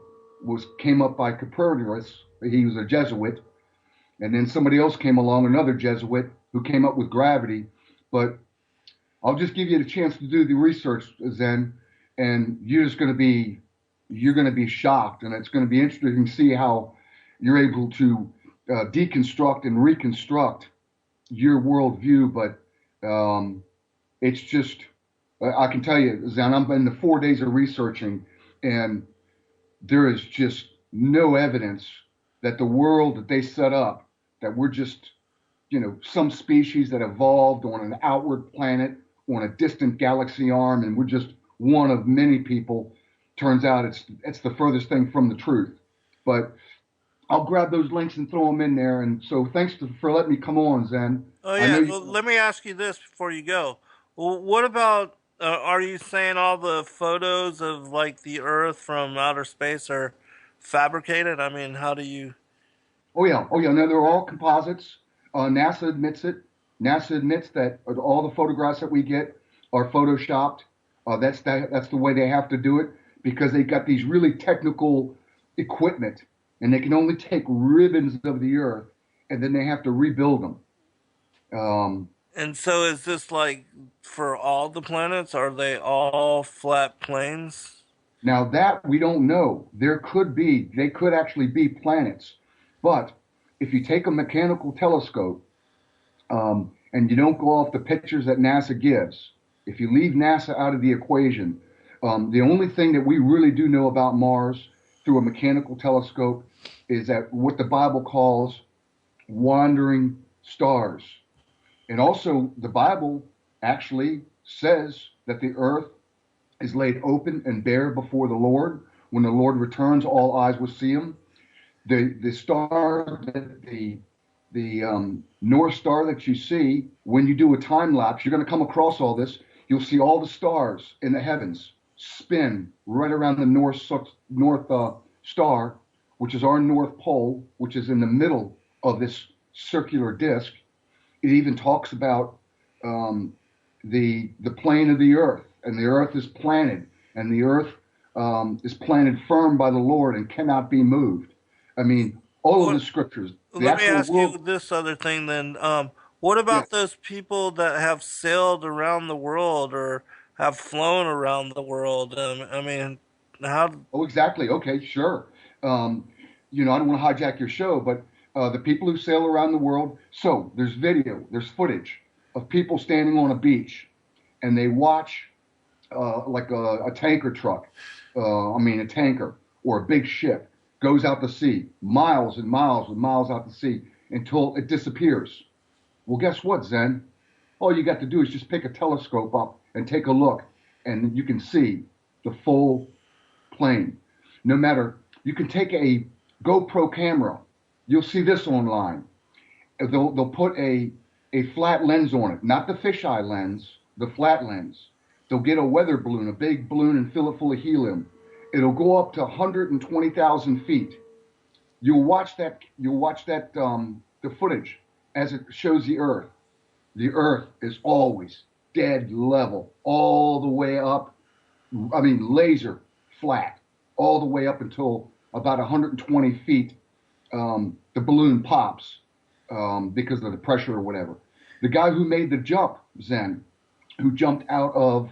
came up by Copernicus. He was a Jesuit, and then somebody else came along, another Jesuit, who came up with gravity. But I'll just give you the chance to do the research, Zen, and you're going to be shocked, and it's going to be interesting to see how you're able to deconstruct and reconstruct your worldview. But it's just, I can tell you, Zen, I'm in the 4 days of researching, and there is just no evidence that the world that they set up, that we're just, some species that evolved on an outward planet, on a distant galaxy arm, and we're just one of many people. Turns out it's the furthest thing from the truth. But I'll grab those links and throw them in there. And so thanks for letting me come on, Zen. Oh yeah. Well, let me ask you this before you go. Well, what about? Are you saying all the photos of like the Earth from outer space are fabricated? I mean, how do you? Oh yeah. No, they're all composites. NASA admits it. NASA admits that all the photographs that we get are photoshopped. That's the way they have to do it, because they got these really technical equipment, and they can only take ribbons of the Earth, and then they have to rebuild them. And so is this like for all the planets? Are they all flat plains? Now that we don't know. They could actually be planets. But if you take a mechanical telescope, and you don't go off the pictures that NASA gives, if you leave NASA out of the equation, the only thing that we really do know about Mars through a mechanical telescope is that what the Bible calls wandering stars. And also the Bible actually says that the earth is laid open and bare before the Lord. When the Lord returns, all eyes will see him. The star, the North Star that you see, when you do a time lapse, you're going to come across all this. You'll see all the stars in the heavens spin right around the North Star, which is our North Pole, which is in the middle of this circular disk. It even talks about the plane of the Earth, and the Earth is planted, and the Earth is planted firm by the Lord and cannot be moved. I mean, all of the scriptures. Let me ask you this other thing then. What about those people that have sailed around the world or have flown around the world? I mean, how? Oh, exactly. Okay, sure. I don't want to hijack your show, but the people who sail around the world. So there's video, there's footage of people standing on a beach, and they watch like a tanker truck. A tanker or a big ship goes out to sea, miles and miles and miles out to sea until it disappears. Well, guess what, Zen? All you got to do is just pick a telescope up and take a look, and you can see the full plane. No matter, you can take a GoPro camera. You'll see this online. They'll put a a flat lens on it, not the fisheye lens, the flat lens. They'll get a weather balloon, a big balloon, and fill it full of helium. It'll go up to 120,000 feet. You'll watch that. The footage as it shows the Earth. The Earth is always dead level, all the way up. I mean, laser flat, all the way up until about 120 feet. The balloon pops because of the pressure or whatever. The guy who made the jump, Zen, who jumped out of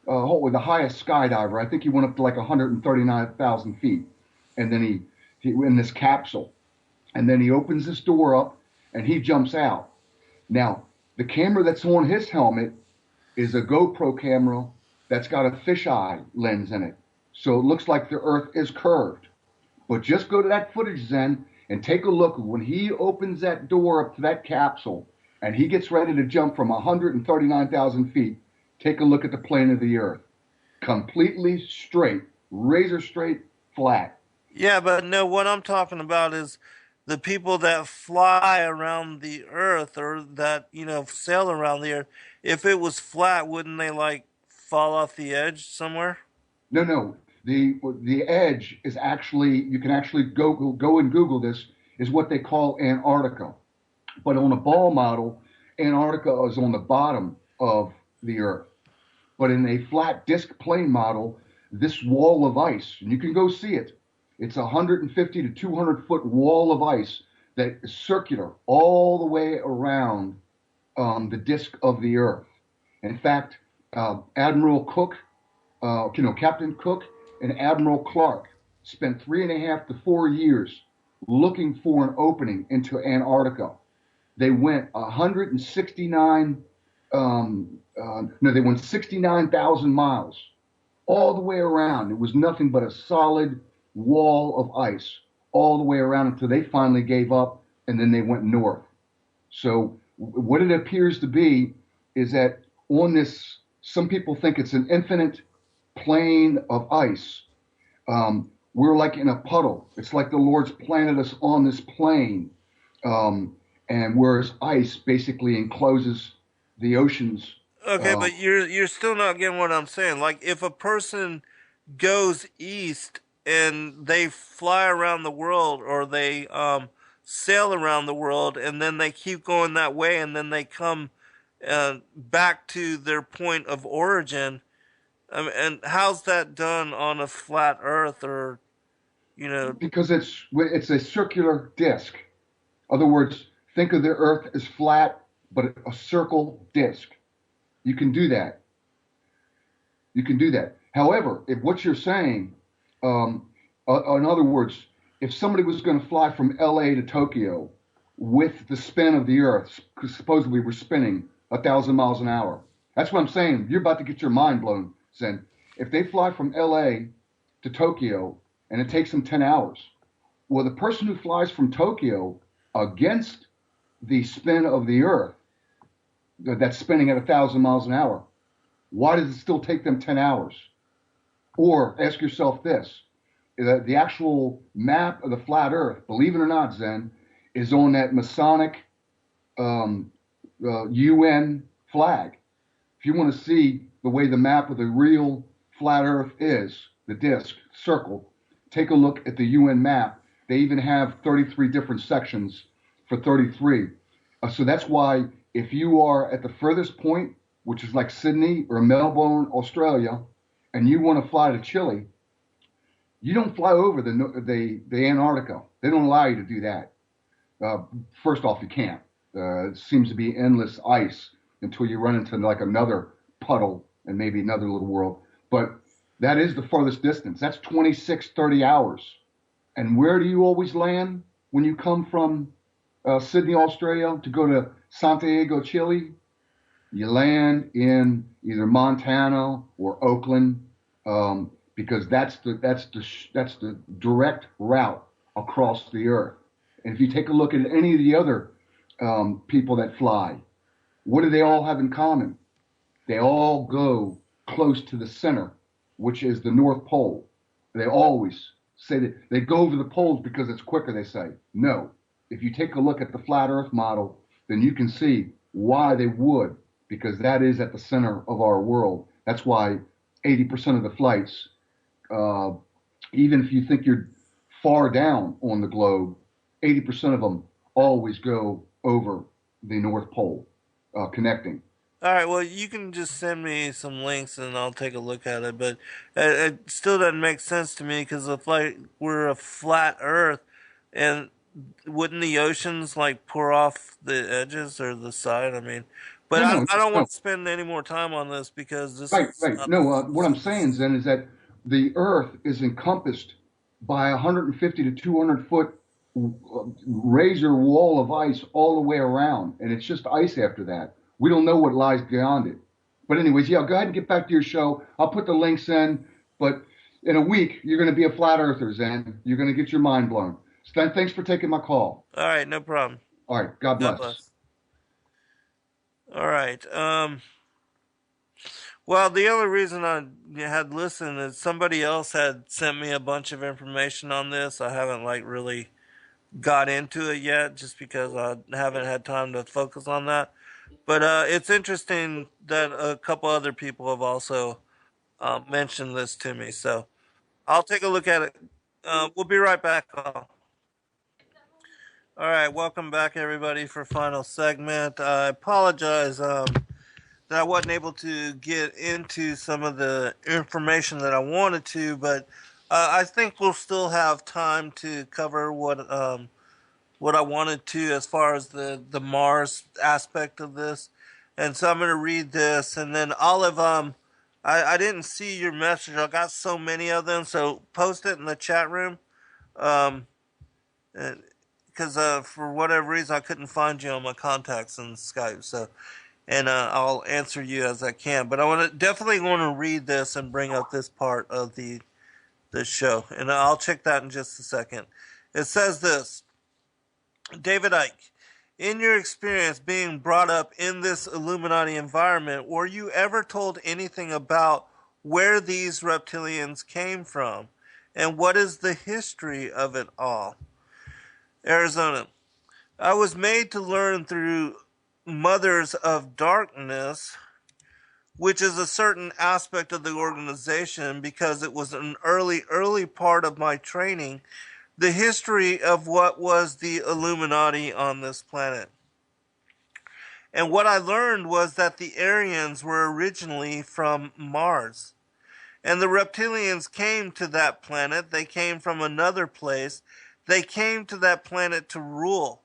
the highest skydiver, I think he went up to like 139,000 feet, and then he in this capsule, and then he opens this door up and he jumps out. Now, the camera that's on his helmet is a GoPro camera that's got a fisheye lens in it, so it looks like the Earth is curved. But just go to that footage, Zen, and take a look when he opens that door up to that capsule and he gets ready to jump from 139,000 feet. Take a look at the plane of the Earth. Completely straight, razor straight, flat. Yeah, but no, what I'm talking about is the people that fly around the Earth or that, sail around the Earth. If it was flat, wouldn't they like fall off the edge somewhere? No. The edge is actually, you can actually go and Google this, is what they call Antarctica. But on a ball model, Antarctica is on the bottom of the Earth. But in a flat disc plane model, this wall of ice, and you can go see it, it's a 150 to 200 foot wall of ice that is circular all the way around the disk of the Earth. In fact, Admiral Cook, Captain Cook and Admiral Clark spent 3.5 to 4 years looking for an opening into Antarctica. They went 69,000 miles all the way around. It was nothing but a solid wall of ice all the way around until they finally gave up, and then they went north. So what it appears to be is that on this, some people think it's an infinite plane of ice. We're like in a puddle. It's like the Lord's planted us on this plane, and whereas ice basically encloses the oceans. Okay, but you're still not getting what I'm saying. Like if a person goes east and they fly around the world, or they sail around the world, and then they keep going that way, and then they come back to their point of origin. And how's that done on a flat Earth, or Because it's a circular disc. In other words, think of the Earth as flat, but a circle disc. You can do that. However, if what you're saying, in other words, if somebody was going to fly from LA to Tokyo with the spin of the Earth, because supposedly we're spinning 1,000 miles an hour. That's what I'm saying. You're about to get your mind blown, Zen. If they fly from LA to Tokyo and it takes them 10 hours, well, the person who flies from Tokyo against the spin of the Earth, that's spinning at 1,000 miles an hour, why does it still take them 10 hours? Or ask yourself this, the actual map of the flat Earth, believe it or not, Zen, is on that Masonic UN flag. If you want to see the way the map of the real flat Earth is, the disk, circle, take a look at the UN map. They even have 33 different sections for 33. So that's why if you are at the furthest point, which is like Sydney or Melbourne, Australia, and you want to fly to Chile, you don't fly over the Antarctica. They don't allow you to do that. First off, you can't. It seems to be endless ice until you run into like another puddle and maybe another little world. But that is the farthest distance. That's 26, 30 hours. And where do you always land when you come from Sydney, Australia to go to Santiago, Chile? You land in either Montana or Oakland, because that's the direct route across the Earth. And if you take a look at any of the other people that fly, what do they all have in common? They all go close to the center, which is the North Pole. They always say that they go over the poles because it's quicker, they say. No. If you take a look at the flat Earth model, then you can see why they would, because that is at the center of our world. That's why 80% of the flights, uh, even if you think you're far down on the globe, 80% of them always go over the North Pole, connecting. All right, well, you can just send me some links and I'll take a look at it. But it still doesn't make sense to me because if like we're a flat Earth, and wouldn't the oceans like pour off the edges or the side? I mean, but No, no, I don't no. want to spend any more time on this because this Right, is right. No, what I'm saying, Zen, is that the Earth is encompassed by 150 to 200 foot razor wall of ice all the way around, and it's just ice after that. We don't know what lies beyond it. But anyways, yeah, go ahead and get back to your show. I'll put the links in, but in a week you're going to be a flat earther, Zen. You're going to get your mind blown. Zen, thanks for taking my call. all right. No problem. All right, God God bless. bless. All right. Well, the only reason I had listened is somebody else had sent me a bunch of information on this. I haven't like really got into it yet, just because I haven't had time to focus on that. But it's interesting that a couple other people have also mentioned this to me. So I'll take a look at it. We'll be right back. All right, welcome back, everybody, for final segment. I apologize that I wasn't able to get into some of the information that I wanted to, but I think we'll still have time to cover what I wanted to as far as the Mars aspect of this. And so I'm going to read this, and then Olive, I didn't see your message. I got so many of them, so post it in the chat room. Um, because for whatever reason I couldn't find you on my contacts in Skype. So, and I'll answer you as I can. But I definitely want to read this and bring up this part of the show, and I'll check that in just a second. It says this: David Icke, in your experience being brought up in this Illuminati environment, were you ever told anything about where these reptilians came from, and what is the history of it all? Arizona. I was made to learn through Mothers of Darkness, which is a certain aspect of the organization because it was an early part of my training, the history of what was the Illuminati on this planet. And what I learned was that the Aryans were originally from Mars. And the reptilians came to that planet. They came from another place. They came to that planet to rule.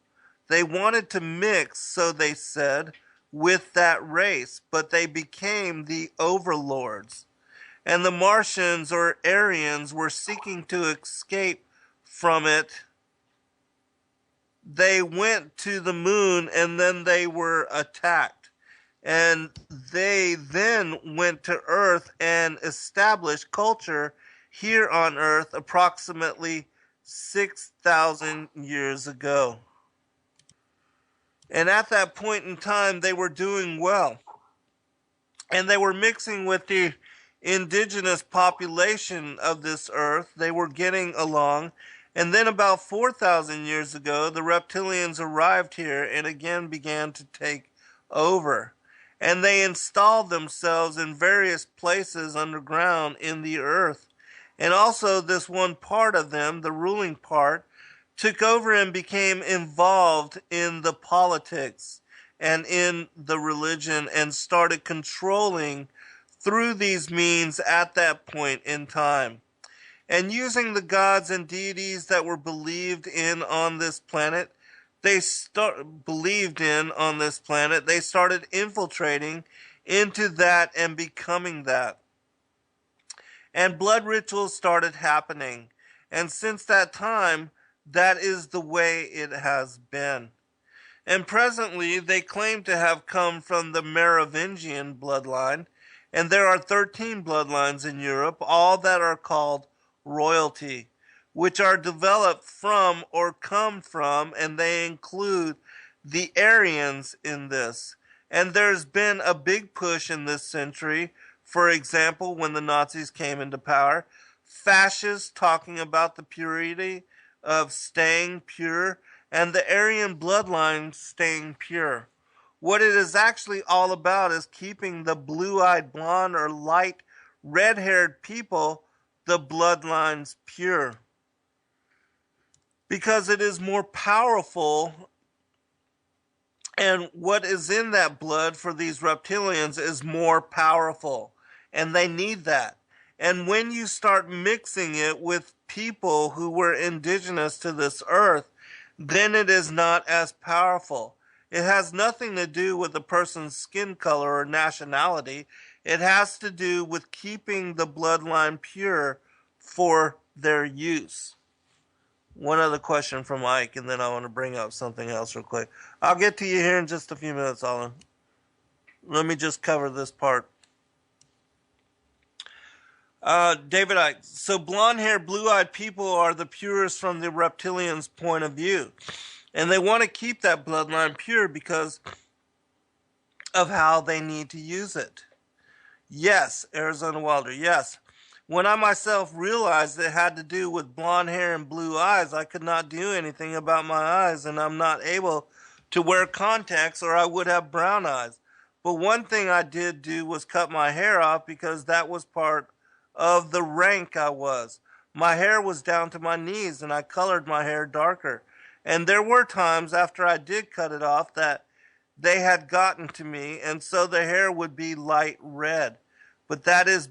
They wanted to mix, so they said, with that race, but they became the overlords. And the Martians or Aryans were seeking to escape from it. They went to the moon and then they were attacked. And they then went to Earth and established culture here on Earth approximately 6,000 years ago. And at that point in time, they were doing well. And they were mixing with the indigenous population of this Earth. They were getting along. And then about 4,000 years ago, the reptilians arrived here and again began to take over. And they installed themselves in various places underground in the Earth. And also this one part of them, the ruling part, took over and became involved in the politics and in the religion and started controlling through these means at that point in time. And using the gods and deities that were believed in on this planet, they started infiltrating into that and becoming that. And blood rituals started happening. And since that time, that is the way it has been. And presently, they claim to have come from the Merovingian bloodline, and there are 13 bloodlines in Europe, all that are called royalty, which are developed from or come from, and they include the Aryans in this. And there's been a big push in this century, for example, when the Nazis came into power, fascists talking about the purity of staying pure, and the Aryan bloodline staying pure. What it is actually all about is keeping the blue-eyed blonde or light red-haired people, the bloodlines, pure. Because it is more powerful, and what is in that blood for these reptilians is more powerful, and they need that. And when you start mixing it with people who were indigenous to this earth, then it is not as powerful. It has nothing to do with a person's skin color or nationality. It has to do with keeping the bloodline pure for their use. One other question from Ike, and then I want to bring up something else real quick. I'll get to you here in just a few minutes, Alan. Let me just cover this part. David Ike. So blonde-haired, blue-eyed people are the purest from the reptilians' point of view. And they want to keep that bloodline pure because of how they need to use it. Yes, Arizona Wilder, yes. When I myself realized it had to do with blonde hair and blue eyes, I could not do anything about my eyes, and I'm not able to wear contacts or I would have brown eyes. But one thing I did do was cut my hair off because that was part of the rank I was. My hair was down to my knees and I colored my hair darker. And there were times after I did cut it off that they had gotten to me, and so the hair would be light red. But that is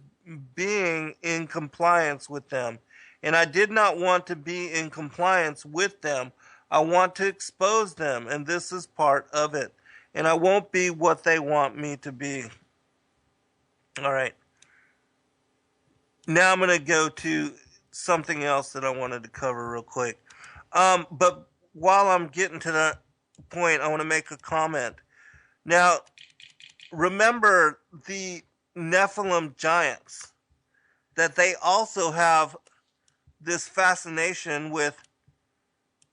being in compliance with them. And I did not want to be in compliance with them. I want to expose them, and this is part of it. And I won't be what they want me to be. All right. Now I'm going to go to something else that I wanted to cover real quick. But while I'm getting to that point, I want to make a comment. Now, remember the Nephilim giants, that they also have this fascination with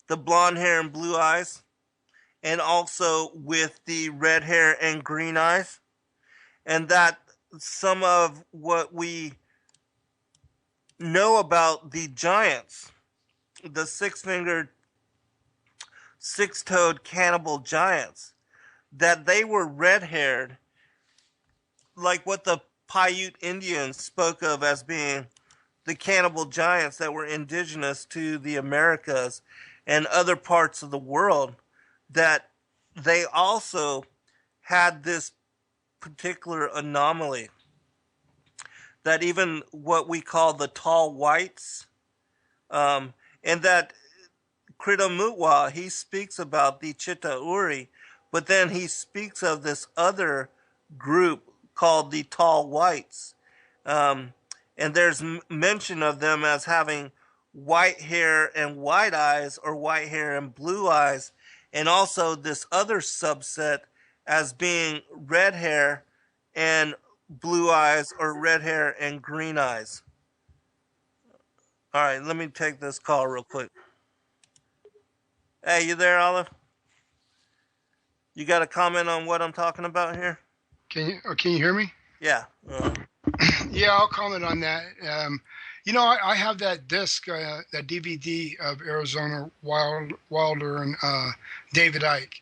the blonde hair and blue eyes, and also with the red hair and green eyes, and that some of what we know about the giants, the six-fingered, six-toed cannibal giants, that they were red-haired, like what the Paiute Indians spoke of as being the cannibal giants that were indigenous to the Americas and other parts of the world, that they also had this particular anomaly, that even what we call the tall whites, and that Kritamutwa, he speaks about the Chitauri, but then he speaks of this other group called the tall whites. And there's mention of them as having white hair and white eyes, or white hair and blue eyes, and also this other subset as being red hair and blue eyes, or red hair and green eyes. All right, let me take this call real quick. Hey, you there, Olive? You got a comment on what I'm talking about here? Can you hear me? Yeah. Yeah, I'll comment on that. I have that disc, that DVD of Arizona Wilder and David Icke,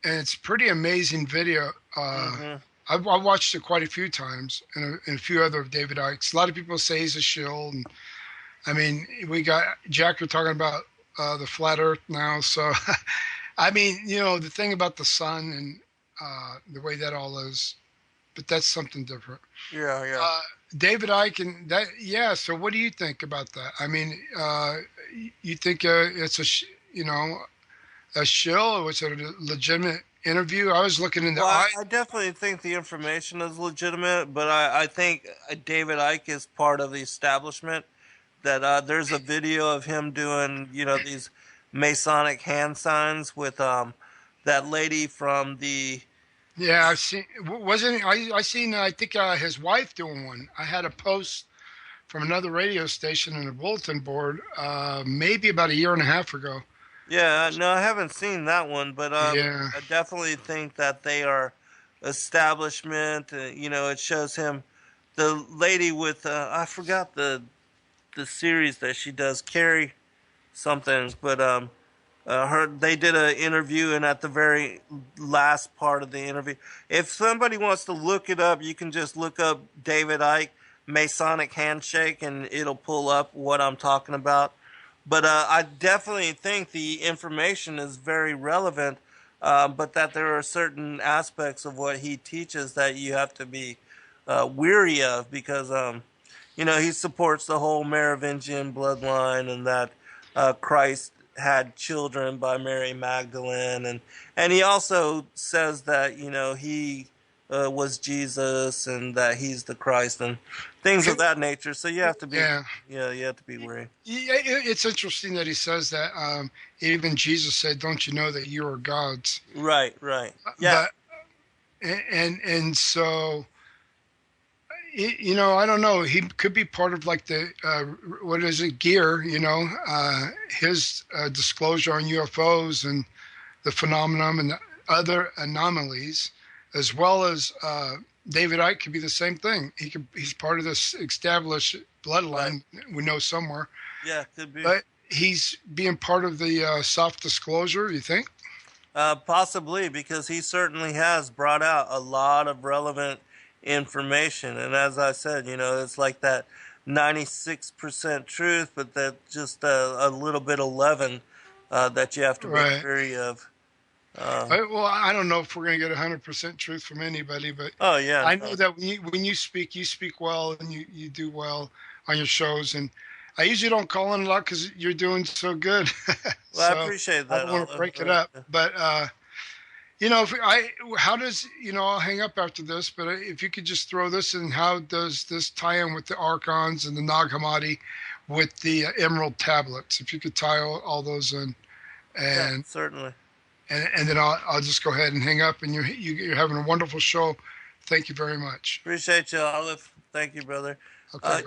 and it's a pretty amazing video. I've watched it quite a few times, and a few other of David Icke's. A lot of people say he's a shill, and I mean, we got Jack. You're talking about the flat Earth now, so I mean, the thing about the sun and the way that all is, but that's something different. Yeah. David Icke and that, yeah. So what do you think about that? I mean, you think it's a shill, or was it a legitimate interview? I was looking into. Well, I definitely think the information is legitimate, but I think David Icke is part of the establishment. That there's a video of him doing, these Masonic hand signs with that lady from the. Yeah, I've seen. Wasn't I seen? I think his wife doing one. I had a post from another radio station in a bulletin board, maybe about a year and a half ago. Yeah, no, I haven't seen that one, but Yeah. I definitely think that they are establishment. It shows him, the lady with I forgot the series that she does, Carrie something, but they did an interview, and at the very last part of the interview, if somebody wants to look it up, you can just look up David Icke Masonic handshake, and it'll pull up what I'm talking about. But I definitely think the information is very relevant, but that there are certain aspects of what he teaches that you have to be weary of, because he supports the whole Merovingian bloodline, and that Christ had children by Mary Magdalene, and he also says that he was Jesus, and that he's the Christ, and things of that nature. So you have to be you have to be wary. Yeah, it's interesting that he says that. Even Jesus said, "Don't you know that you are gods?" Right. Yeah. And so, I don't know. He could be part of like the what is it, Gear? His disclosure on UFOs and the phenomenon and the other anomalies, as well as David Icke could be the same thing. He's part of this established bloodline we know somewhere. Yeah, could be. But he's being part of the soft disclosure, you think? Possibly, because he certainly has brought out a lot of relevant information. And as I said, it's like that 96% truth, but that just a little bit of leaven that you have to be wary of. Well, I don't know if we're going to get 100% truth from anybody, but I know that when you speak well, and you do well on your shows. And I usually don't call in a lot because you're doing so good. Well, I appreciate that. I don't want to break it up, but how does I'll hang up after this, but if you could just throw this in, how does this tie in with the Archons and the Nag Hammadi with the Emerald Tablets? If you could tie all those in, and certainly. And then I'll just go ahead and hang up. And you're having a wonderful show. Thank you very much. Appreciate you, Olive. Thank you, brother. Okay.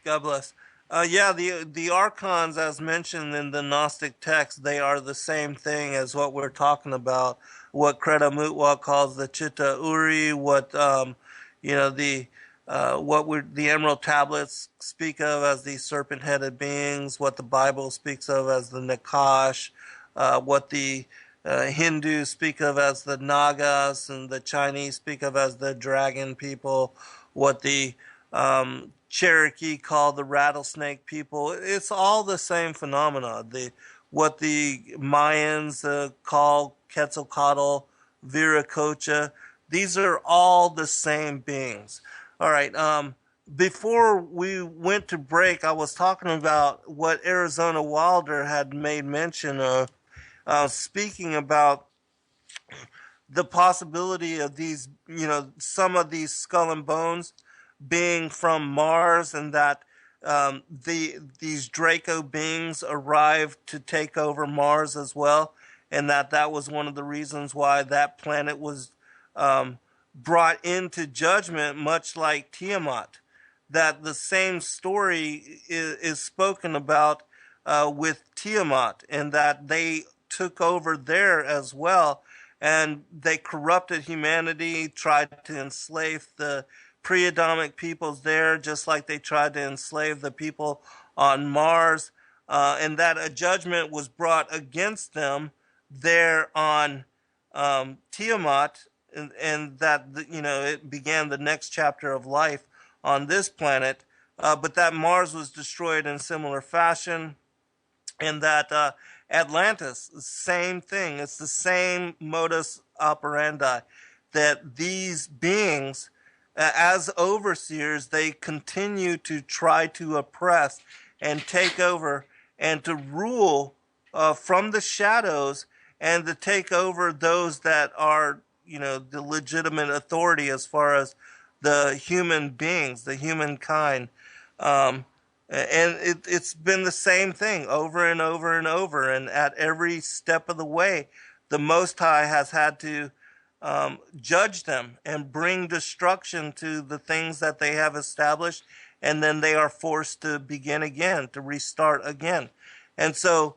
God bless. The Archons, as mentioned in the Gnostic text, they are the same thing as what we're talking about. What Kreta Mutwa calls the Chitta Uri. What the Emerald Tablets speak of as the serpent-headed beings. What the Bible speaks of as the Nakash. What the Hindus speak of as the Nagas, and the Chinese speak of as the dragon people, what the Cherokee call the rattlesnake people. It's all the same phenomena. What the Mayans call Quetzalcoatl, Viracocha, these are all the same beings. All right. Before we went to break, I was talking about what Arizona Wilder had made mention of, speaking about the possibility of these, some of these skull and bones being from Mars, and that these Draco beings arrived to take over Mars as well, and that was one of the reasons why that planet was brought into judgment, much like Tiamat. That the same story is spoken about with Tiamat, and that they took over there as well, and they corrupted humanity, tried to enslave the pre-Adamic peoples there, just like they tried to enslave the people on Mars, and that a judgment was brought against them there on Tiamat, and that it began the next chapter of life on this planet, but that Mars was destroyed in similar fashion, and that Atlantis, same thing. It's the same modus operandi, that these beings, as overseers, they continue to try to oppress and take over and to rule from the shadows, and to take over those that are, the legitimate authority as far as the human beings, the humankind. And it's been the same thing over and over and over. And at every step of the way, the Most High has had to judge them and bring destruction to the things that they have established. And then they are forced to begin again, to restart again. And so,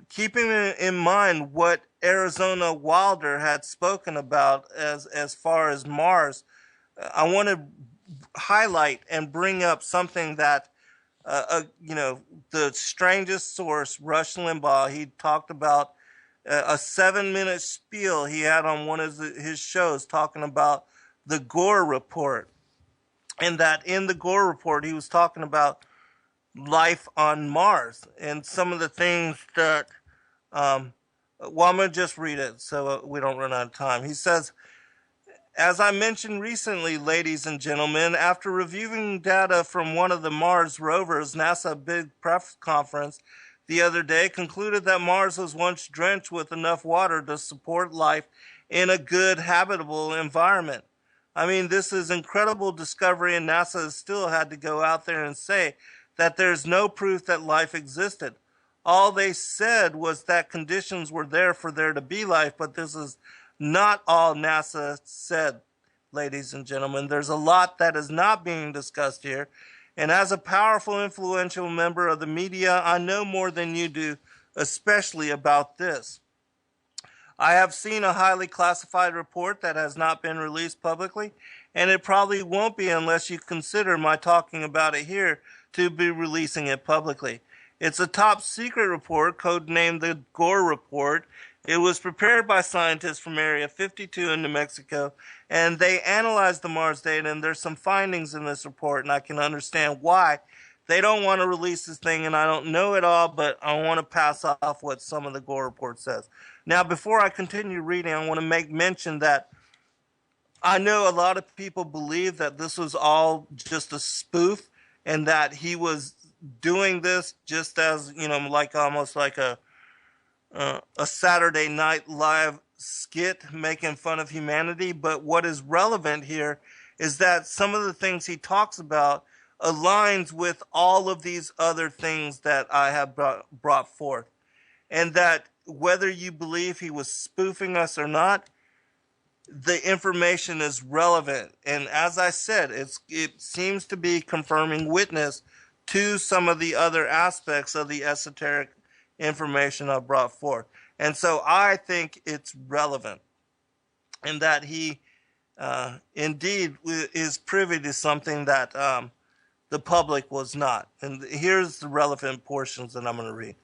keeping in mind what Arizona Wilder had spoken about as far as Mars, I want to highlight and bring up something that the strangest source, Rush Limbaugh. He talked about a 7-minute spiel he had on one of his shows talking about the Gore report. And that in the Gore report, he was talking about life on Mars and some of the things that, I'm going to just read it so we don't run out of time. He says, as I mentioned recently, ladies and gentlemen, after reviewing data from one of the Mars rovers, NASA big press conference the other day concluded that Mars was once drenched with enough water to support life in a good habitable environment. I mean, this is incredible discovery, and NASA has still had to go out there and say that there's no proof that life existed. All they said was that conditions were there for there to be life, but this is not all NASA said, ladies and gentlemen. There's a lot that is not being discussed here. And as a powerful, influential member of the media, I know more than you do, especially about this. I have seen a highly classified report that has not been released publicly, and it probably won't be unless you consider my talking about it here to be releasing it publicly. It's a top secret report, codenamed the Gore Report. It was prepared by scientists from Area 52 in New Mexico, and they analyzed the Mars data, and there's some findings in this report, and I can understand why they don't want to release this thing, and I don't know it all, but I want to pass off what some of the Gore Report says. Now, before I continue reading, I want to make mention that I know a lot of people believe that this was all just a spoof, and that he was doing this just as, like almost like a Saturday Night Live skit making fun of humanity. But what is relevant here is that some of the things he talks about aligns with all of these other things that I have brought forth. And that whether you believe he was spoofing us or not, the information is relevant. And as I said, it seems to be confirming witness to some of the other aspects of the esoteric information I brought forth. And so I think it's relevant, and that he indeed is privy to something that the public was not. And here's the relevant portions that I'm going to read.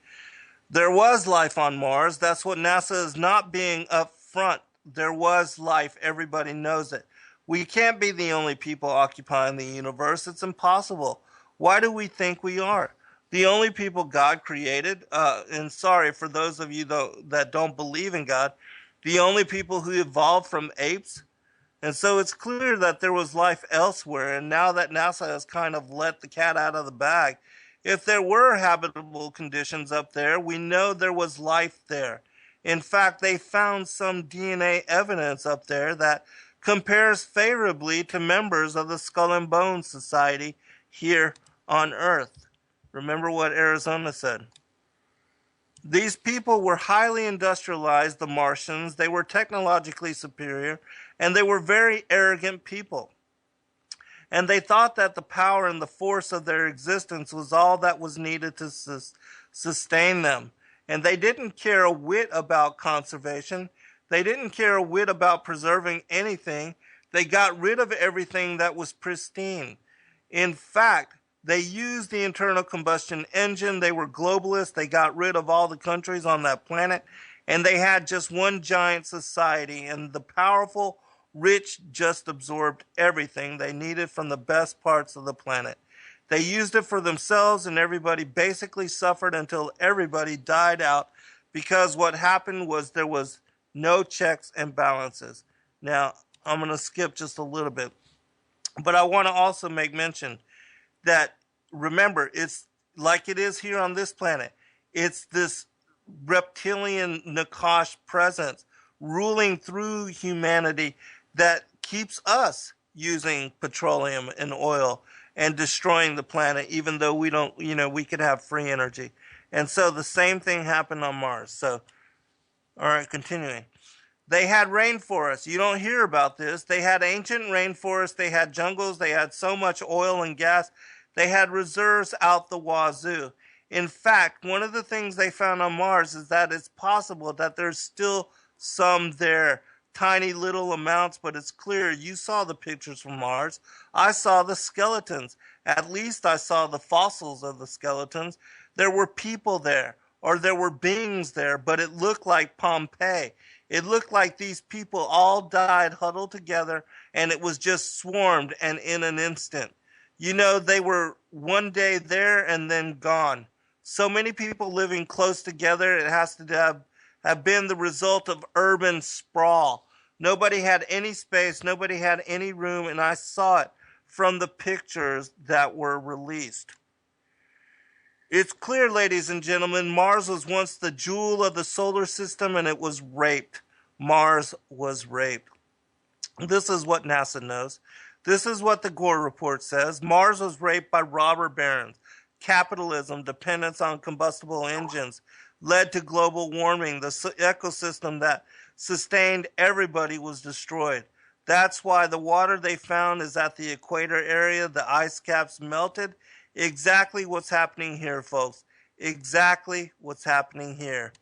There was life on Mars. That's what NASA is not being upfront. There was life. Everybody knows it. We can't be the only people occupying the universe. It's impossible. Why do we think we are? The only people God created, and sorry for those of you that don't believe in God, the only people who evolved from apes. And so it's clear that there was life elsewhere. And now that NASA has kind of let the cat out of the bag, if there were habitable conditions up there, we know there was life there. In fact, they found some DNA evidence up there that compares favorably to members of the Skull and Bones Society here on Earth. Remember what Arizona said. These people were highly industrialized, the Martians. They were technologically superior, and they were very arrogant people. And they thought that the power and the force of their existence was all that was needed to sustain them. And they didn't care a whit about conservation. They didn't care a whit about preserving anything. They got rid of everything that was pristine. In fact, they used the internal combustion engine. They were globalists. They got rid of all the countries on that planet. And they had just one giant society. And the powerful, rich just absorbed everything they needed from the best parts of the planet. They used it for themselves, and everybody basically suffered until everybody died out, because what happened was there was no checks and balances. Now, I'm going to skip just a little bit, but I want to also make mention that, remember, it's like it is here on this planet. It's this reptilian Nakash presence ruling through humanity that keeps us using petroleum and oil and destroying the planet, even though we don't, we could have free energy. And so the same thing happened on Mars. So, all right, continuing. They had rainforests. You don't hear about this. They had ancient rainforests. They had jungles. They had so much oil and gas. They had reserves out the wazoo. In fact, one of the things they found on Mars is that it's possible that there's still some there. Tiny little amounts, but it's clear. You saw the pictures from Mars. I saw the skeletons. At least I saw the fossils of the skeletons. There were people there, or there were beings there, but it looked like Pompeii. It looked like these people all died huddled together, and it was just swarmed and in an instant. You know, they were one day there and then gone. So many people living close together, it has to have been the result of urban sprawl. Nobody had any space, nobody had any room, and I saw it from the pictures that were released. It's clear, ladies and gentlemen, Mars was once the jewel of the solar system, and it was raped. Mars was raped. This is what NASA knows. This is what the Gore report says. Mars was raped by robber barons. Capitalism, dependence on combustible engines, led to global warming. The ecosystem that sustained everybody was destroyed. That's why the water they found is at the equator area. The ice caps melted. Exactly what's happening here, folks. Exactly what's happening here.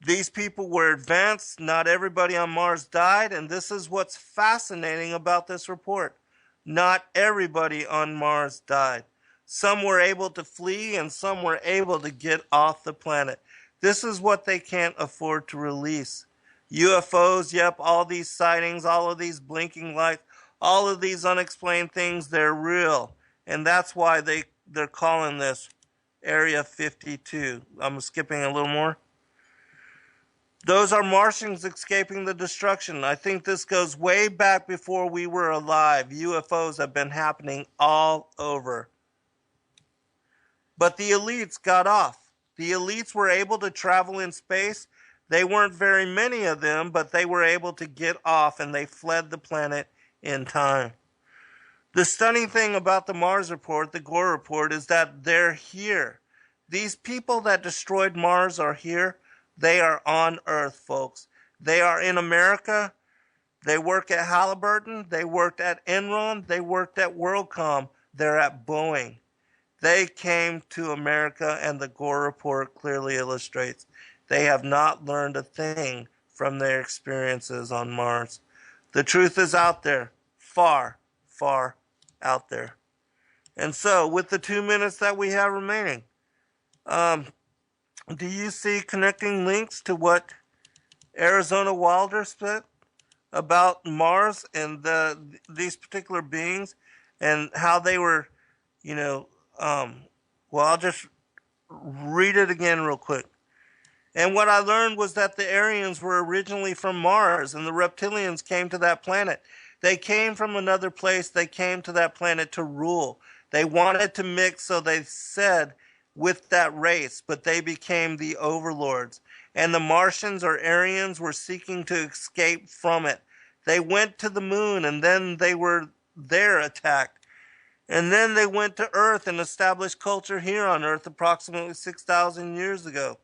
These people were advanced. Not everybody on Mars died, and this is what's fascinating about this report. Not everybody on Mars died. Some were able to flee, and some were able to get off the planet. This is what they can't afford to release. UFOs, yep, all these sightings, all of these blinking lights, all of these unexplained things, they're real. And that's why they're calling this Area 52. I'm skipping a little more. Those are Martians escaping the destruction. I think this goes way back before we were alive. UFOs have been happening all over. But the elites got off. The elites were able to travel in space. They weren't very many of them, but they were able to get off, and they fled the planet in time. The stunning thing about the Mars report, the Gore report, is that they're here. These people that destroyed Mars are here. They are on Earth, folks. They are in America. They work at Halliburton. They worked at Enron. They worked at WorldCom. They're at Boeing. They came to America, and the Gore report clearly illustrates they have not learned a thing from their experiences on Mars. The truth is out there, far, far out there. And so, with the 2 minutes that we have remaining, do you see connecting links to what Arizona Wilder said about Mars and these particular beings and how they were, well, I'll just read it again real quick. And what I learned was that the Aryans were originally from Mars, and the reptilians came to that planet. They came from another place. They came to that planet to rule. They wanted to mix, so they said, with that race, but they became the overlords. And the Martians or Aryans were seeking to escape from it. They went to the moon, and then they were there attacked. And then they went to Earth and established culture here on Earth approximately 6,000 years ago.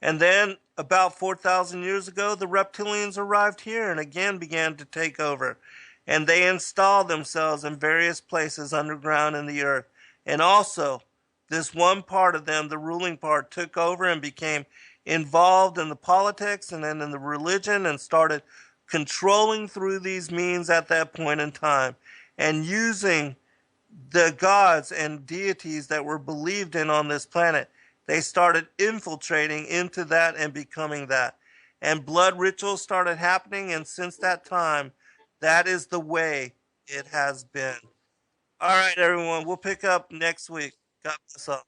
And then, about 4,000 years ago, the reptilians arrived here and again began to take over. And they installed themselves in various places underground in the earth. And also, this one part of them, the ruling part, took over and became involved in the politics and then in the religion and started controlling through these means at that point in time and using the gods and deities that were believed in on this planet. They started infiltrating into that and becoming that. And blood rituals started happening, and since that time, that is the way it has been. All right, everyone, we'll pick up next week. God bless all.